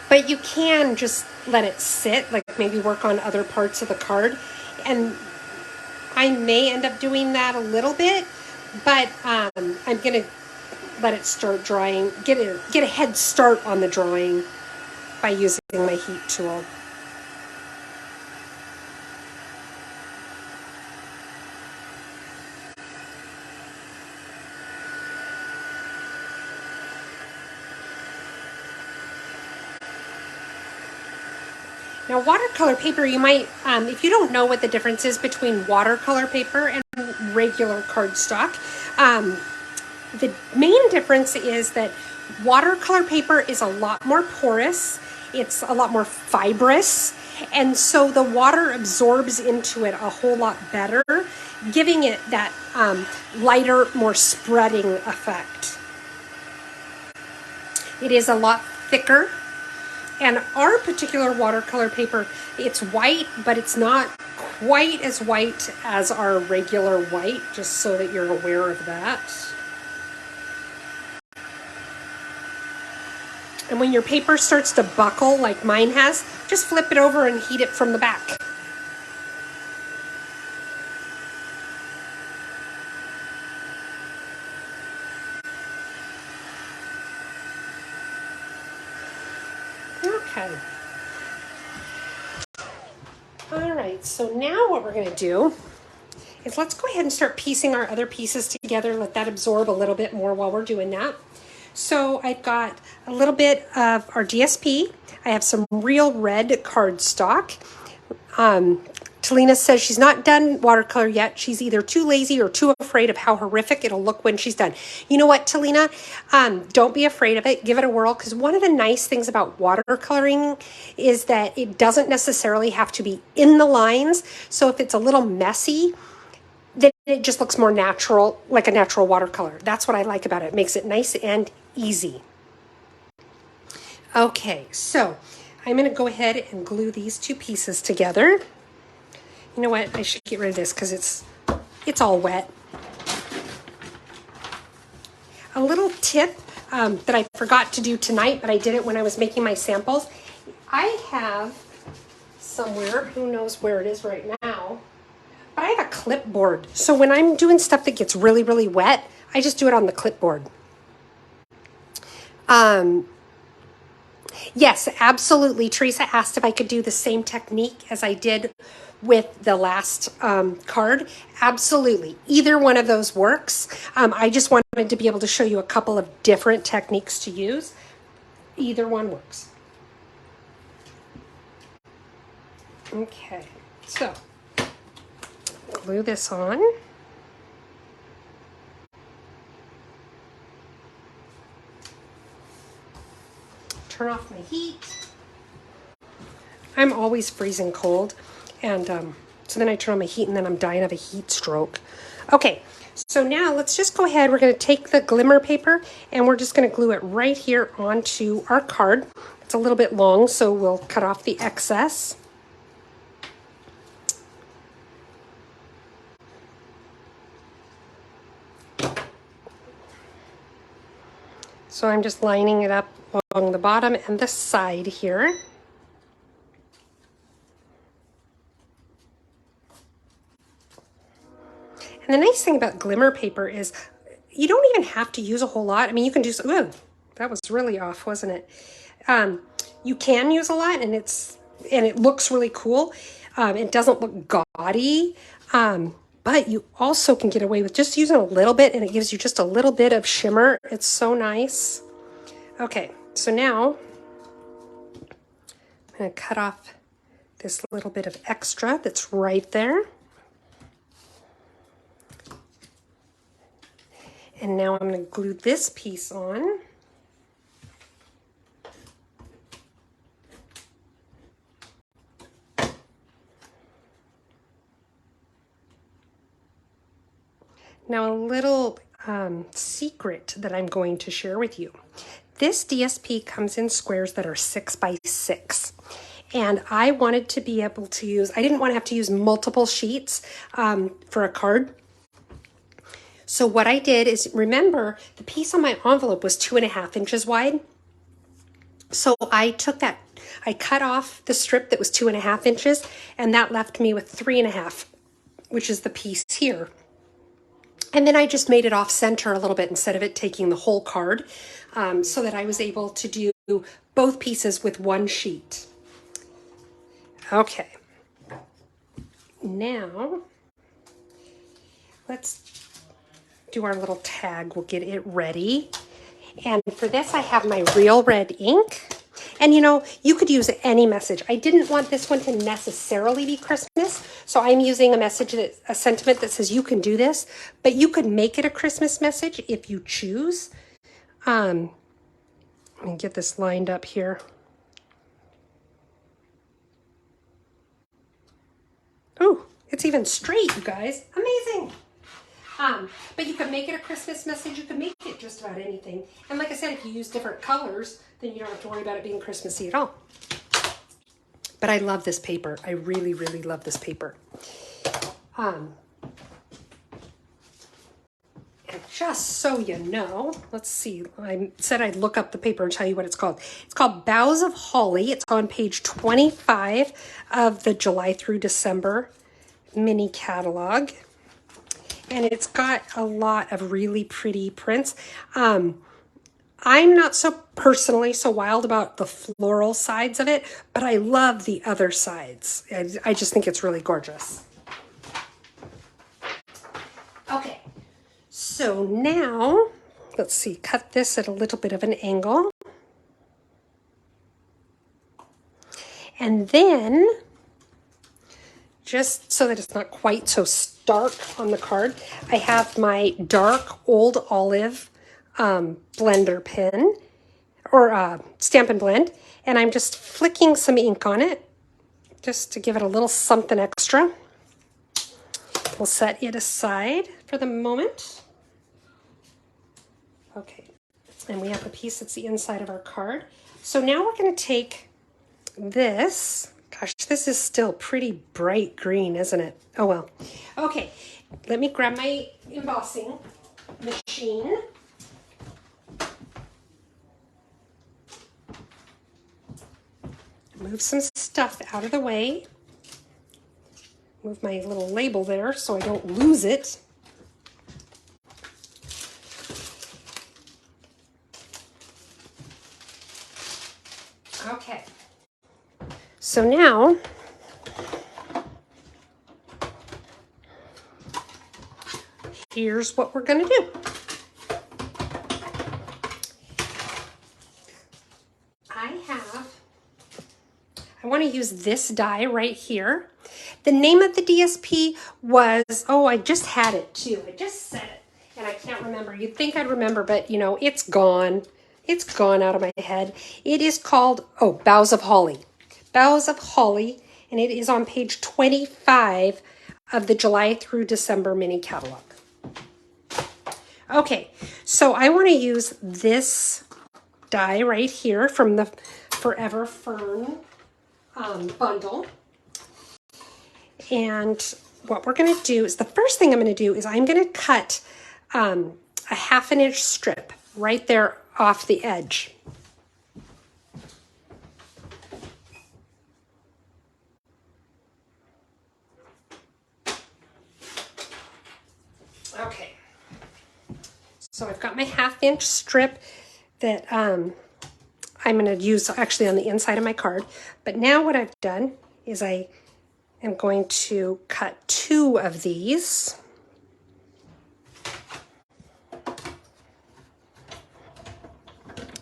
But you can just let it sit, like maybe work on other parts of the card. And I may end up doing that a little bit, but I'm going to let it start drying, get a head start on the drawing by using my heat tool. Now, watercolor paper, you might, if you don't know what the difference is between watercolor paper and regular cardstock, the main difference is that watercolor paper is a lot more porous, it's a lot more fibrous, and so the water absorbs into it a whole lot better, giving it that lighter, more spreading effect. It is a lot thicker. And our particular watercolor paper, it's white, but it's not quite as white as our regular white, just so that you're aware of that. And when your paper starts to buckle, like mine has, just flip it over and heat it from the back. Okay. All right, so now what we're going to do is let's go ahead and start piecing our other pieces together, let that absorb a little bit more while we're doing that. So I've got a little bit of our DSP. I have some real red cardstock. Talina says she's not done watercolor yet. She's either too lazy or too afraid of how horrific it'll look when she's done. You know what, Talina? Don't be afraid of it. Give it a whirl, because one of the nice things about watercoloring is that it doesn't necessarily have to be in the lines. So if it's a little messy, then it just looks more natural, like a natural watercolor. That's what I like about it. It makes it nice and easy. Okay, so I'm going to go ahead and glue these two pieces together. You know what? I should get rid of this because it's all wet. A little tip that I forgot to do tonight, but I did it when I was making my samples. I have somewhere, who knows where it is right now, but I have a clipboard. So when I'm doing stuff that gets really, really wet, I just do it on the clipboard. Yes, absolutely. Teresa asked if I could do the same technique as I did with the last card. Absolutely. Either one of those works. I just wanted to be able to show you a couple of different techniques to use. Either one works. Okay, so glue this on. Turn off my heat. I'm always freezing cold, and so then I turn on my heat and then I'm dying of a heat stroke. Okay, so now let's just go ahead. We're going to take the glimmer paper and we're just going to glue it right here onto our card. It's a little bit long, so we'll cut off the excess. So I'm just lining it up along the bottom and the side here. And the nice thing about glimmer paper is you don't even have to use a whole lot. I mean, you can do, ooh, that was really off, wasn't it? You can use a lot, and it looks really cool. It doesn't look gaudy, but you also can get away with just using a little bit, and it gives you just a little bit of shimmer. It's so nice. Okay, so now I'm going to cut off this little bit of extra that's right there. And now I'm going to glue this piece on. Now a little secret that I'm going to share with you. This DSP comes in squares that are 6 by 6. And I wanted to be able to use, I didn't want to have to use multiple sheets for a card. So what I did is, remember, the piece on my envelope was 2.5 inches wide. So I took that, I cut off the strip that was 2.5 inches, and that left me with 3.5, which is the piece here. And then I just made it off center a little bit instead of it taking the whole card, so that I was able to do both pieces with one sheet. Okay. Now, let's do our little tag. We'll get it ready. And for this, I have my Real Red ink. And you know, you could use any message. I didn't want this one to necessarily be Christmas, so I'm using a sentiment that says you can do this, but you could make it a Christmas message if you choose. Let me get this lined up here. Ooh, it's even straight, you guys. Amazing. But you could make it a Christmas message. You could make it just about anything. And like I said, if you use different colors, then you don't have to worry about it being Christmassy at all. But I love this paper. I really, really love this paper. And just so you know, let's see. I said I'd look up the paper and tell you what it's called. It's called Boughs of Holly. It's on page 25 of the July through December mini catalog. And it's got a lot of really pretty prints. I'm not so personally so wild about the floral sides of it, but I love the other sides. I just think it's really gorgeous. Okay, so now, let's see, cut this at a little bit of an angle. And then just so that it's not quite so stark on the card, I have my dark Old Olive blender pen, or Stampin' Blend, and I'm just flicking some ink on it just to give it a little something extra. We'll set it aside for the moment. Okay, and we have the piece that's the inside of our card. So now we're going to take this. Gosh, this is still pretty bright green, isn't it? Oh well. Okay, let me grab my embossing machine. Move some stuff out of the way. Move my little label there so I don't lose it. Okay. So now, here's what we're going to do. I want to use this die right here. The name of the DSP was, oh, I just had it too. I just said it and I can't remember. You'd think I'd remember, but you know, it's gone. It's gone out of my head. It is called, oh, Boughs of Holly. Boughs of Holly, and it is on page 25 of the July through December mini catalog. Okay, so I want to use this die right here from the Forever Fern bundle. And what we're going to do is, the first thing I'm going to do is I'm going to cut a 1/2 inch strip right there off the edge. Okay, so I've got my 1/2 inch strip that I'm going to use actually on the inside of my card. But now what I've done is I am going to cut 2 of these.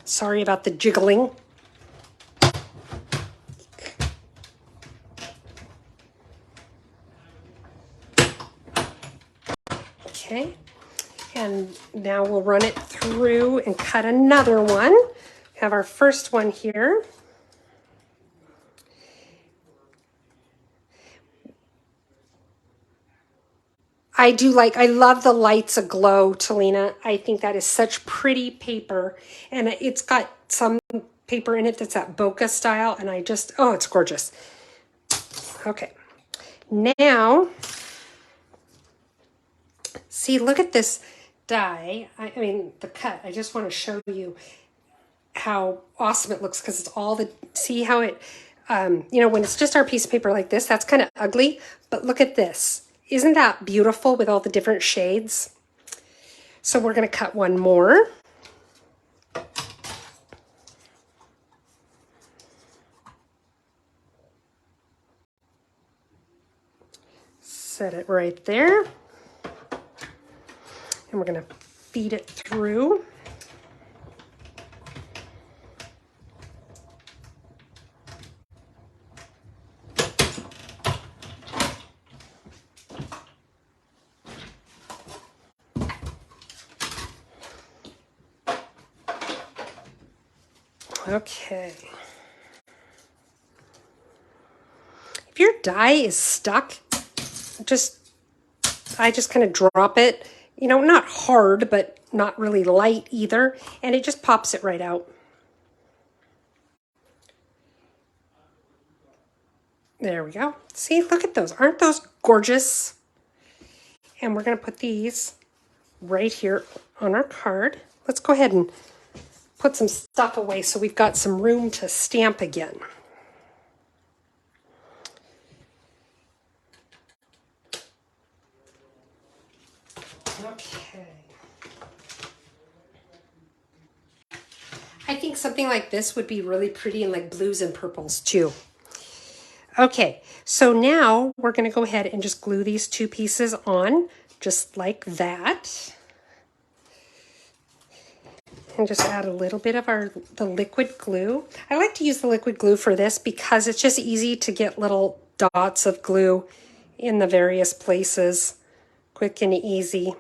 Sorry about the jiggling. Okay, and now we'll run it through and cut another one. We have our first one here. I love the lights aglow, Talina. I think that is such pretty paper, and it's got some paper in it that's that bokeh style, and oh, it's gorgeous. Okay, now, see, look at this die. I mean, the cut. I just want to show you how awesome it looks, because it's all see how it, you know, when it's just our piece of paper like this, that's kind of ugly, but look at this. Isn't that beautiful with all the different shades? So we're going to cut one more. Set it right there. And we're going to feed it through. Okay. If your die is stuck, I just kind of drop it, you know, not hard, but not really light either, and it just pops it right out. There we go. See, look at those. Aren't those gorgeous? And we're going to put these right here on our card. Let's go ahead and put some stuff away so we've got some room to stamp again. Okay. I think something like this would be really pretty in like blues and purples too. Okay, so now we're going to go ahead and just glue these 2 pieces on just like that. And just add a little bit of the liquid glue. I like to use the liquid glue for this because it's just easy to get little dots of glue in the various places. Quick and easy.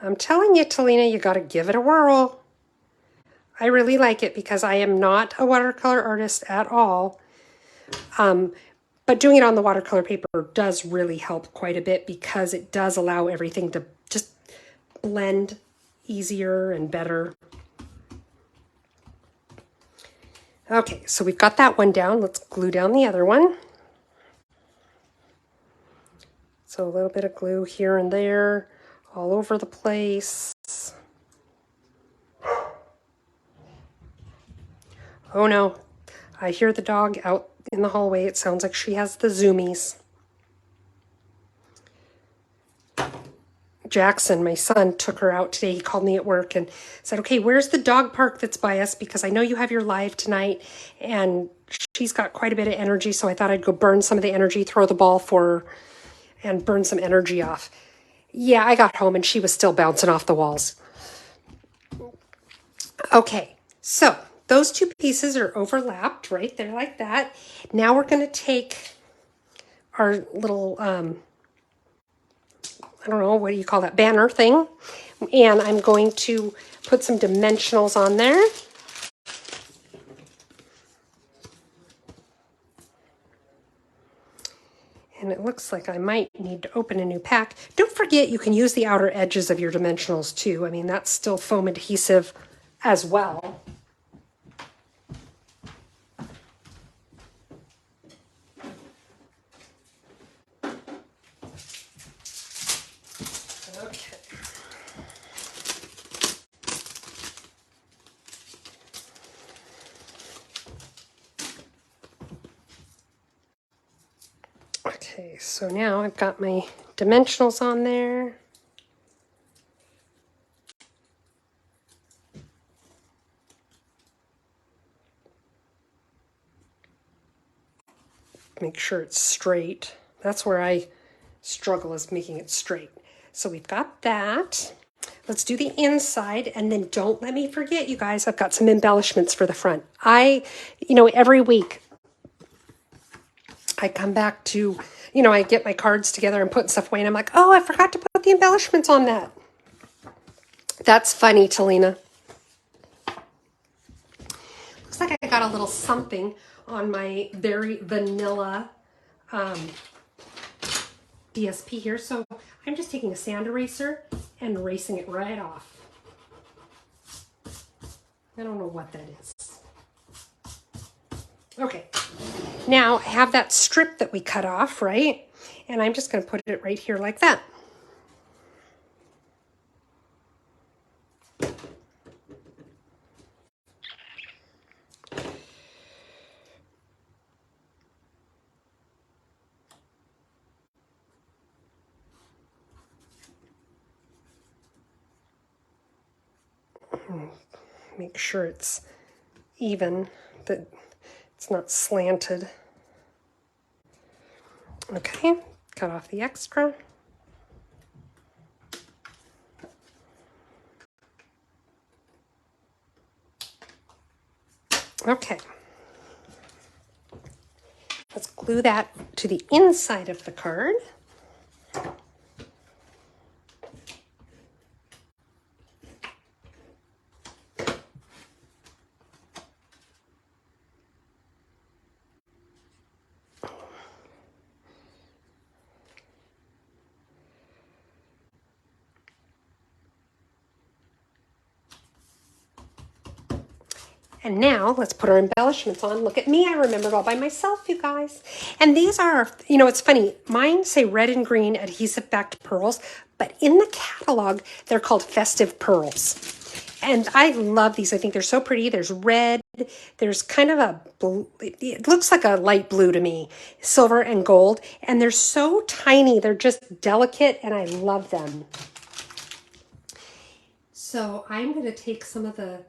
I'm telling you, Talina, you got to give it a whirl. I really like it because I am not a watercolor artist at all. But doing it on the watercolor paper does really help quite a bit because it does allow everything to just blend easier and better. Okay, so we've got that one down. Let's glue down the other one. So a little bit of glue here and there, all over the place. Oh no, I hear the dog out in the hallway. It sounds like she has the zoomies. Jackson, my son, took her out today. He called me at work and said, okay, where's the dog park that's by us? Because I know you have your live tonight and she's got quite a bit of energy. So I thought I'd go burn some of the energy, throw the ball for her and burn some energy off. Yeah, I got home and she was still bouncing off the walls. Okay, so those two pieces are overlapped right there like that. Now we're going to take our little, I don't know, what do you call that, banner thing. And I'm going to put some dimensionals on there. And it looks like I might need to open a new pack. Don't forget you can use the outer edges of your dimensionals too. I mean, that's still foam adhesive as well. Okay. Okay, so now I've got my dimensionals on there. Make sure it's straight. That's where I struggle, is making it straight. So we've got that. Let's do the inside, and then don't let me forget, you guys, I've got some embellishments for the front. Every week I come back to, I get my cards together and put stuff away, and I'm like, oh, I forgot to put the embellishments on that. That's funny, Talina. Looks like I got a little something on my very vanilla DSP here. So I'm just taking a sand eraser and erasing it right off. I don't know what that is. Okay, now I have that strip that we cut off, right? And I'm just going to put it right here like that. Make sure it's even, that it's not slanted. Okay, cut off the extra. Okay, let's glue that to the inside of the card. And now let's put our embellishments on. Look at me, I remembered all by myself, you guys. And these are, it's funny, mine say red and green adhesive backed pearls, but in the catalog, they're called festive pearls. And I love these. I think they're so pretty. There's red, there's kind of a blue, it looks like a light blue to me, silver and gold. And they're so tiny, they're just delicate, and I love them. So I'm going to take some of the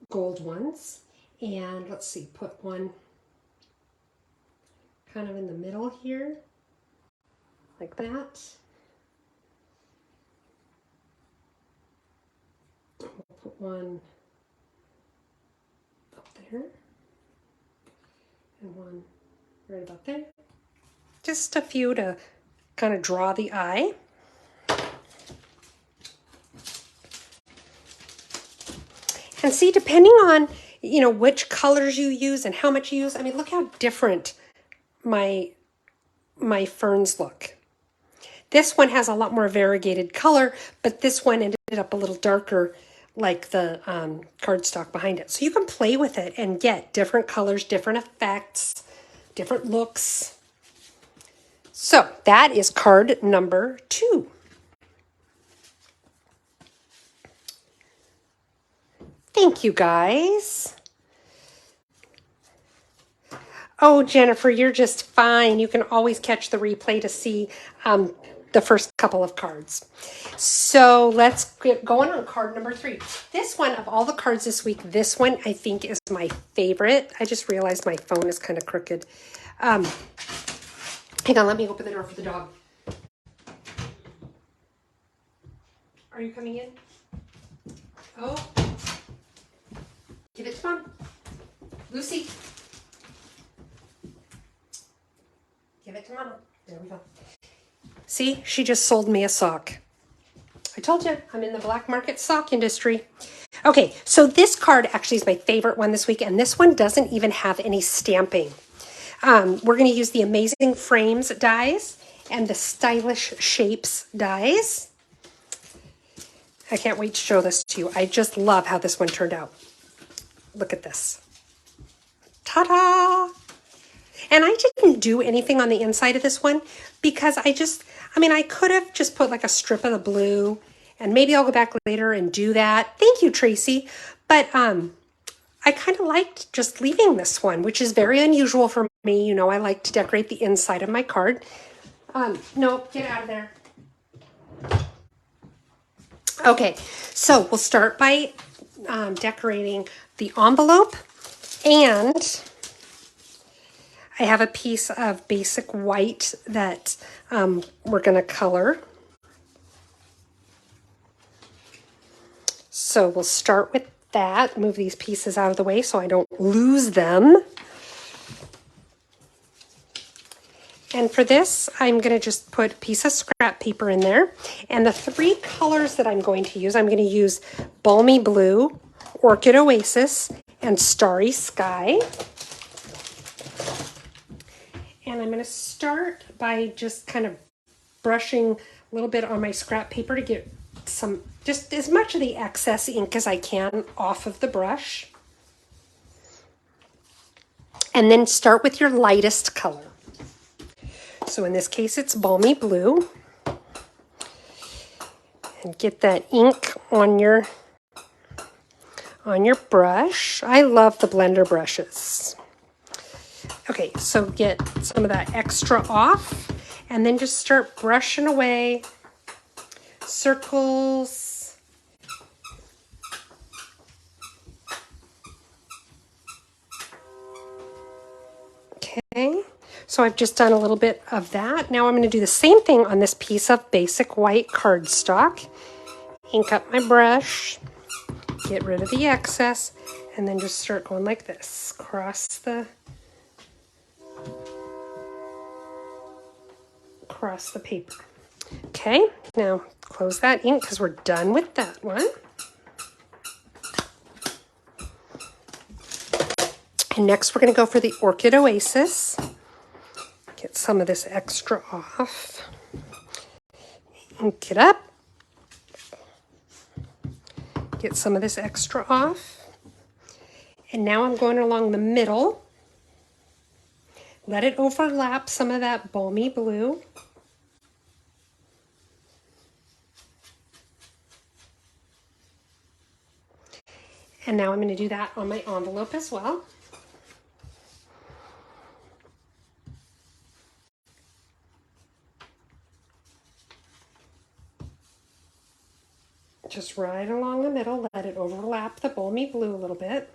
gold ones, and let's see, put one kind of in the middle here like that, put one up there and one right about there. Just a few to kind of draw the eye. And see, depending on, you know, which colors you use and how much you use, I mean, look how different my ferns look. This one has a lot more variegated color, but this one ended up a little darker like the cardstock behind it. So you can play with it and get different colors, different effects, different looks. So that is card number 2. Thank you, guys. Oh, Jennifer, you're just fine. You can always catch the replay to see the first couple of cards. So let's get going on card number 3. This one, of all the cards this week, this one I think is my favorite. I just realized my phone is kind of crooked. Hang on, let me open the door for the dog. Are you coming in? Oh. Give it to Mom. Lucy. Give it to Mama. There we go. See, she just sold me a sock. I told you, I'm in the black market sock industry. Okay, so this card actually is my favorite one this week, and this one doesn't even have any stamping. We're going to use the Amazing Frames dies and the Stylish Shapes dies. I can't wait to show this to you. I just love how this one turned out. Look at this. Ta-da! And I didn't do anything on the inside of this one because I could have just put like a strip of the blue, and maybe I'll go back later and do that. Thank you, Tracy. But I kind of liked just leaving this one, which is very unusual for me. You know, I like to decorate the inside of my card. No, get out of there. Okay, so we'll start by decorating the envelope, and I have a piece of basic white that we're going to color. So we'll start with that. Move these pieces out of the way so I don't lose them. And for this, I'm going to just put a piece of scrap paper in there. And the 3 colors that I'm going to use, I'm going to use Balmy Blue, Orchid Oasis, and Starry Sky. And I'm going to start by just kind of brushing a little bit on my scrap paper to get some, just as much of the excess ink as I can off of the brush. And then start with your lightest color. So in this case, it's Balmy Blue. And get that ink on your brush. I love the blender brushes. Okay, so get some of that extra off, and then just start brushing away circles. Okay, so I've just done a little bit of that. Now I'm going to do the same thing on this piece of basic white cardstock. Ink up my brush, get rid of the excess, and then just start going like this. Across the paper. Okay, now close that ink because we're done with that one. And next we're going to go for the Orchid Oasis. Get some of this extra off. Ink it up. Get some of this extra off. And now I'm going along the middle. Let it overlap some of that Balmy Blue. And now I'm going to do that on my envelope as well. Just right along the middle, let it overlap the Balmy Blue a little bit.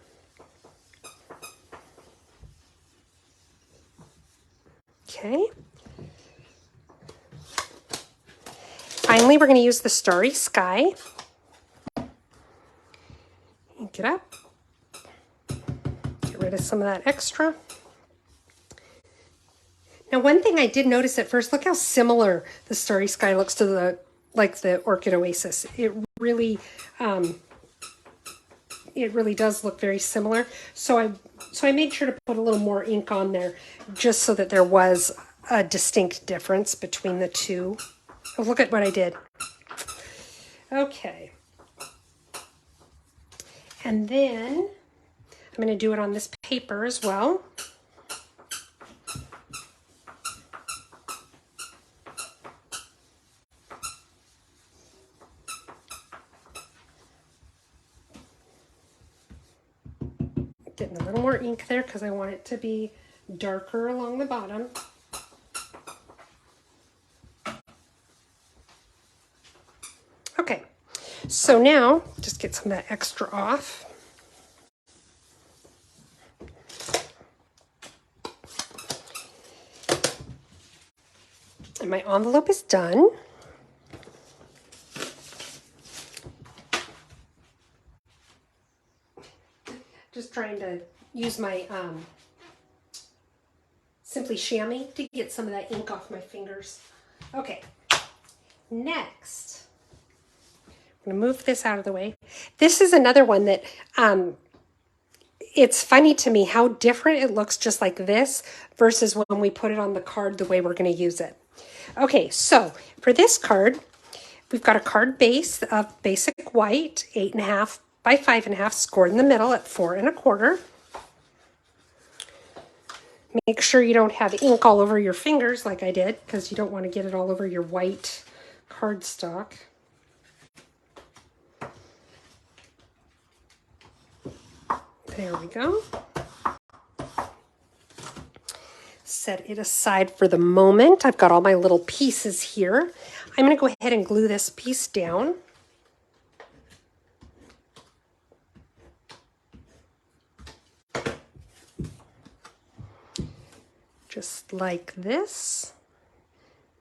Okay. Finally, we're going to use the Starry Sky. it up. Get rid of some of that extra. Now, one thing I did notice at first, look how similar the Starry Sky looks to the Orchid Oasis. It really does look very similar. So I made sure to put a little more ink on there just so that there was a distinct difference between the two. Oh, look at what I did. Okay. And then I'm going to do it on this paper as well. Getting a little more ink there because I want it to be darker along the bottom. Okay, so now just get some of that extra off. And my envelope is done. Just trying to use my Simply Chamois to get some of that ink off my fingers. Okay, next, I'm going to move this out of the way. This is another one that it's funny to me how different it looks just like this versus when we put it on the card the way we're going to use it. Okay, so for this card, we've got a card base of basic white, 8.5 by 5.5, scored in the middle at 4 1/4. Make sure you don't have ink all over your fingers like I did, because you don't want to get it all over your white cardstock. There we go. Set it aside for the moment. I've got all my little pieces here. I'm going to go ahead and glue this piece down. Just like this.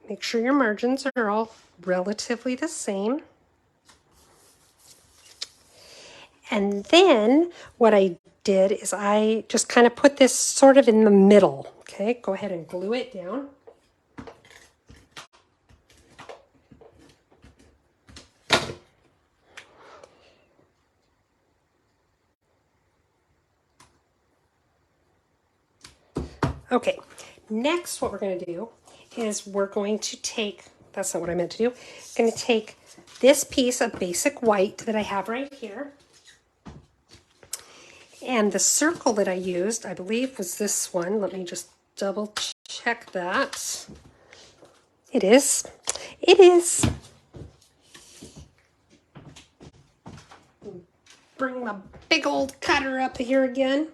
Make sure your margins are all relatively the same. And then what I did is I just kind of put this sort of in the middle. Okay, go ahead and glue it down. Okay, next what we're going to do is we're going to take, that's not what I meant to do, I'm going to take this piece of basic white that I have right here, and the circle that I used, I believe was this one. Let me just double check that. It is. It is. Bring my big old cutter up here again.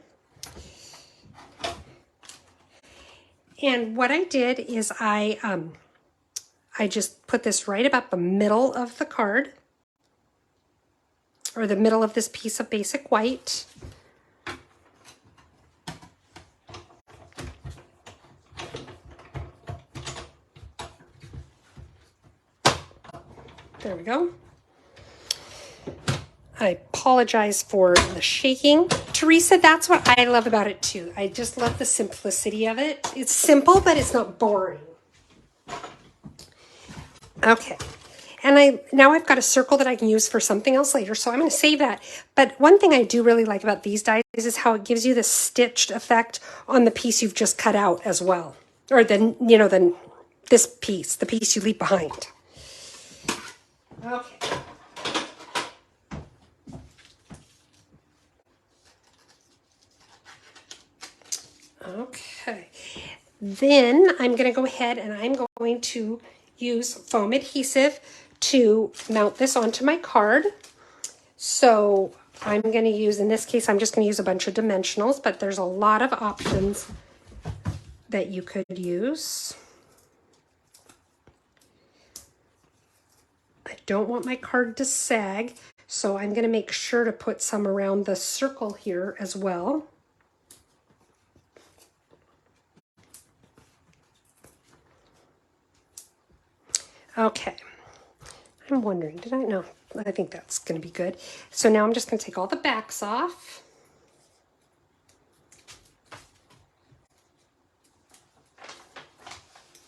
And what I did is I just put this right about the middle of the card, or the middle of this piece of basic white. There we go. I apologize for the shaking. Teresa, that's what I love about it too. I just love the simplicity of it. It's simple, but it's not boring. Okay. And now I've got a circle that I can use for something else later, so I'm going to save that. But one thing I do really like about these dies is how it gives you the stitched effect on the piece you've just cut out as well. Or then, you know, this piece, the piece you leave behind. Okay. Okay, then I'm going to go ahead and I'm going to use foam adhesive to mount this onto my card. So I'm going to use, in this case, I'm just going to use a bunch of dimensionals, but there's a lot of options that you could use. I don't want my card to sag, so I'm going to make sure to put some around the circle here as well. Okay, I'm wondering, did I? No, I think that's going to be good. So now I'm just going to take all the backs off.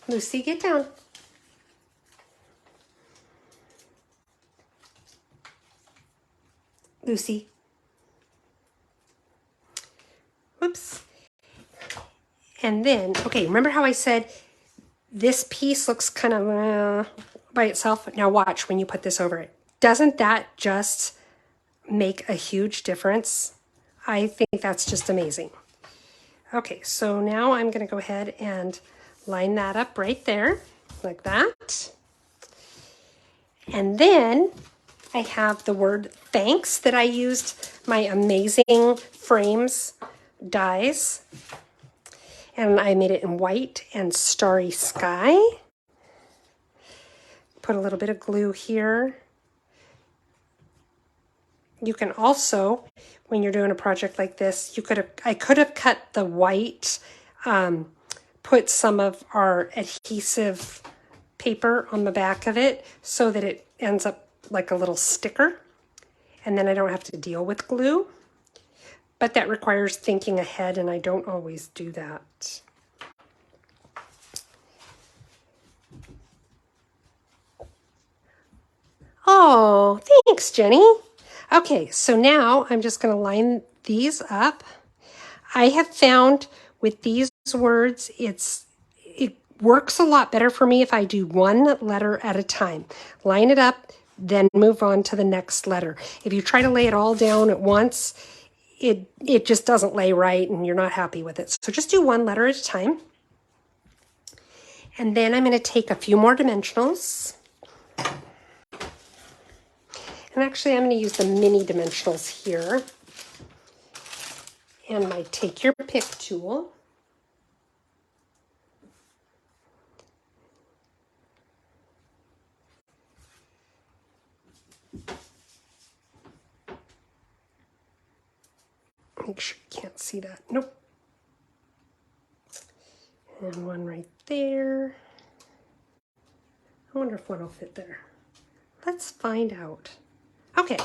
Lucy, get down. Lucy. Whoops. And then, okay, remember how I said this piece looks kind of by itself? Now watch when you put this over it. Doesn't that just make a huge difference? I think that's just amazing. Okay, so now I'm going to go ahead and line that up right there, like that. And then I have the word thanks that I used my Amazing Frames dies. And I made it in white and starry sky. Put a little bit of glue here. You can also, when you're doing a project like this, I could have cut the white, put some of our adhesive paper on the back of it so that it ends up like a little sticker. And then I don't have to deal with glue. But that requires thinking ahead, and I don't always do that. Oh, thanks, Jenny. Okay, so now I'm just going to line these up. I have found with these words, it works a lot better for me if I do one letter at a time. Line it up, then move on to the next letter. If you try to lay it all down at once, it just doesn't lay right and you're not happy with it. So just do one letter at a time. And then I'm going to take a few more dimensionals. And actually I'm going to use the mini dimensionals here. And my take your pick tool. Make sure you can't see that. Nope. And one right there. I wonder if one will fit there. Let's find out. Okay,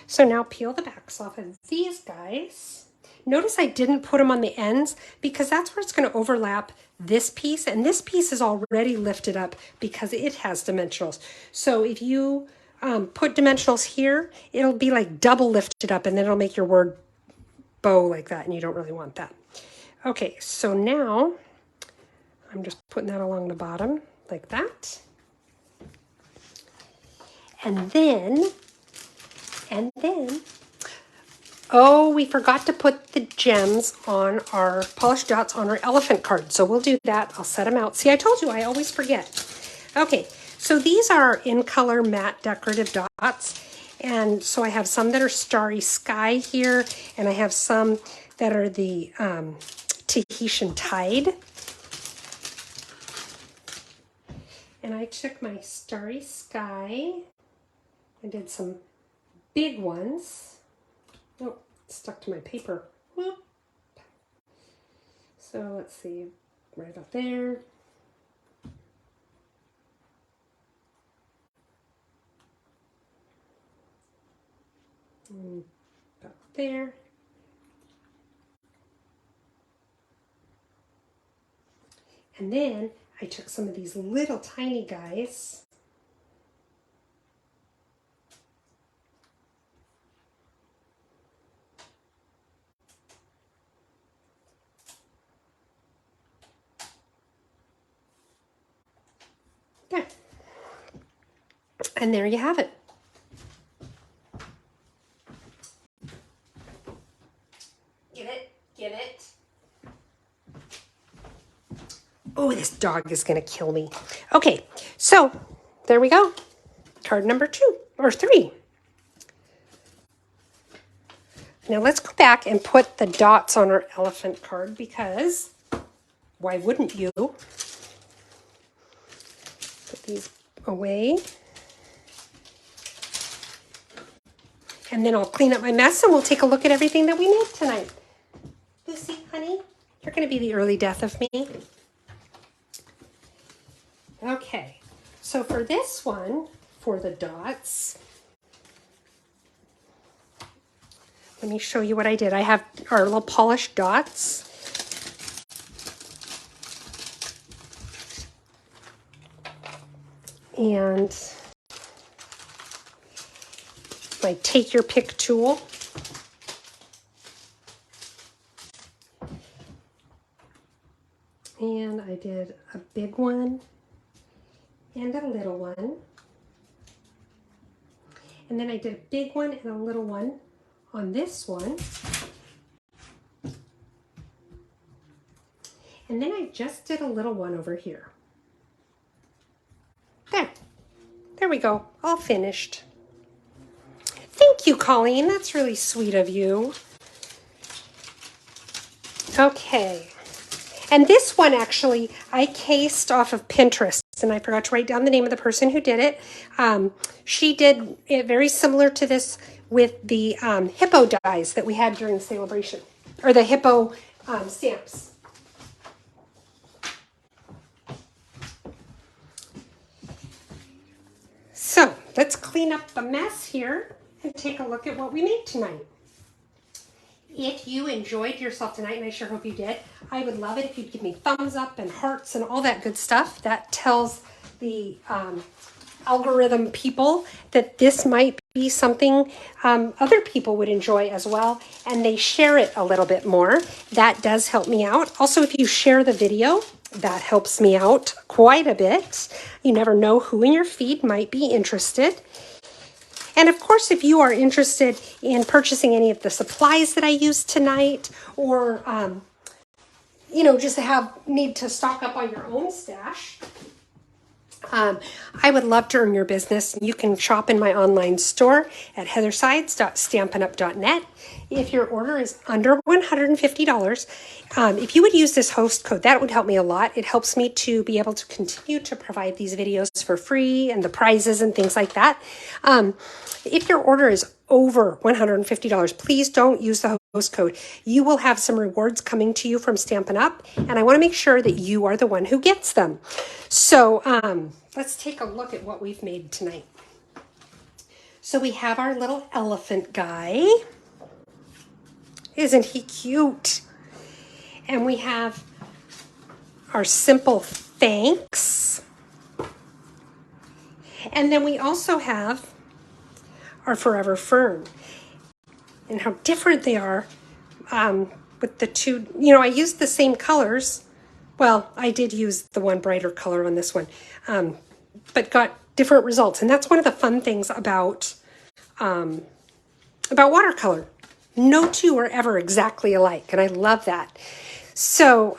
so now peel the backs off of these guys. Notice I didn't put them on the ends because that's where it's going to overlap this piece. And this piece is already lifted up because it has dimensionals. So if you put dimensionals here, it'll be like double lifted up and then it'll make your word bow like that. And you don't really want that. Okay, so now I'm just putting that along the bottom like that. And then, oh, we forgot to put the gems on our polished dots on our elephant card. So we'll do that. I'll set them out. See, I told you, I always forget. Okay, so these are in color matte decorative dots. And so I have some that are starry sky here, and I have some that are the Tahitian tide. And I took my starry sky and did some big ones. Oh, it's stuck to my paper. Whoop. So let's see, right about there. And about there. And then I took some of these little tiny guys. There. And there you have it. Get it. Oh, this dog is going to kill me. Okay, so there we go. Card number 2 or 3. Now let's go back and put the dots on our elephant card because why wouldn't you? Put these away. And then I'll clean up my mess and we'll take a look at everything that we made tonight. Lucy, honey, you're going to be the early death of me. Okay, so for this one, for the dots, let me show you what I did. I have our little polished dots. And my take your pick tool. And I did a big one and a little one. And then I did a big one and a little one on this one. And then I just did a little one over here. There we go, all finished. Thank you, Colleen, that's really sweet of you. Okay, and this one actually I cased off of Pinterest, and I forgot to write down the name of the person who did it. She did it very similar to this with the hippo dies that we had during the celebration, or the hippo stamps. So let's clean up the mess here and take a look at what we made tonight. If you enjoyed yourself tonight, and I sure hope you did, I would love it if you'd give me thumbs up and hearts and all that good stuff. That tells the algorithm people that this might be something other people would enjoy as well, and they share it a little bit more. That does help me out. Also, if you share the video, that helps me out quite a bit. You never know who in your feed might be interested. And of course, if you are interested in purchasing any of the supplies that I used tonight, or just need to stock up on your own stash, I would love to earn your business. You can shop in my online store at heathersides.stampinup.net. If your order is under $150, if you would use this host code, that would help me a lot. It helps me to be able to continue to provide these videos for free and the prizes and things like that. If your order is over $150, please don't use the host code. You will have some rewards coming to you from Stampin' Up, and I want to make sure that you are the one who gets them. So let's take a look at what we've made tonight. So we have our little elephant guy. Isn't he cute? And we have our simple thanks. And then we also have our Forever Fern. And how different they are with the two. I used the same colors. Well, I did use the one brighter color on this one, but got different results. And that's one of the fun things about watercolor. No two are ever exactly alike, and I love that. So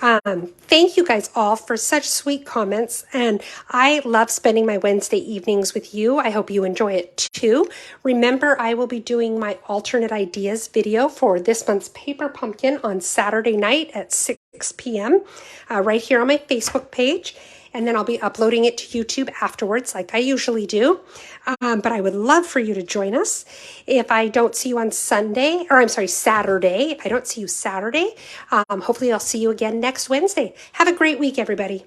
thank you guys all for such sweet comments, and I love spending my Wednesday evenings with you. I hope you enjoy it too. Remember, I will be doing my alternate ideas video for this month's Paper Pumpkin on Saturday night at 6 p.m. Right here on my Facebook page. And then I'll be uploading it to YouTube afterwards, like I usually do. But I would love for you to join us. If I don't see you on Saturday. If I don't see you Saturday, hopefully I'll see you again next Wednesday. Have a great week, everybody.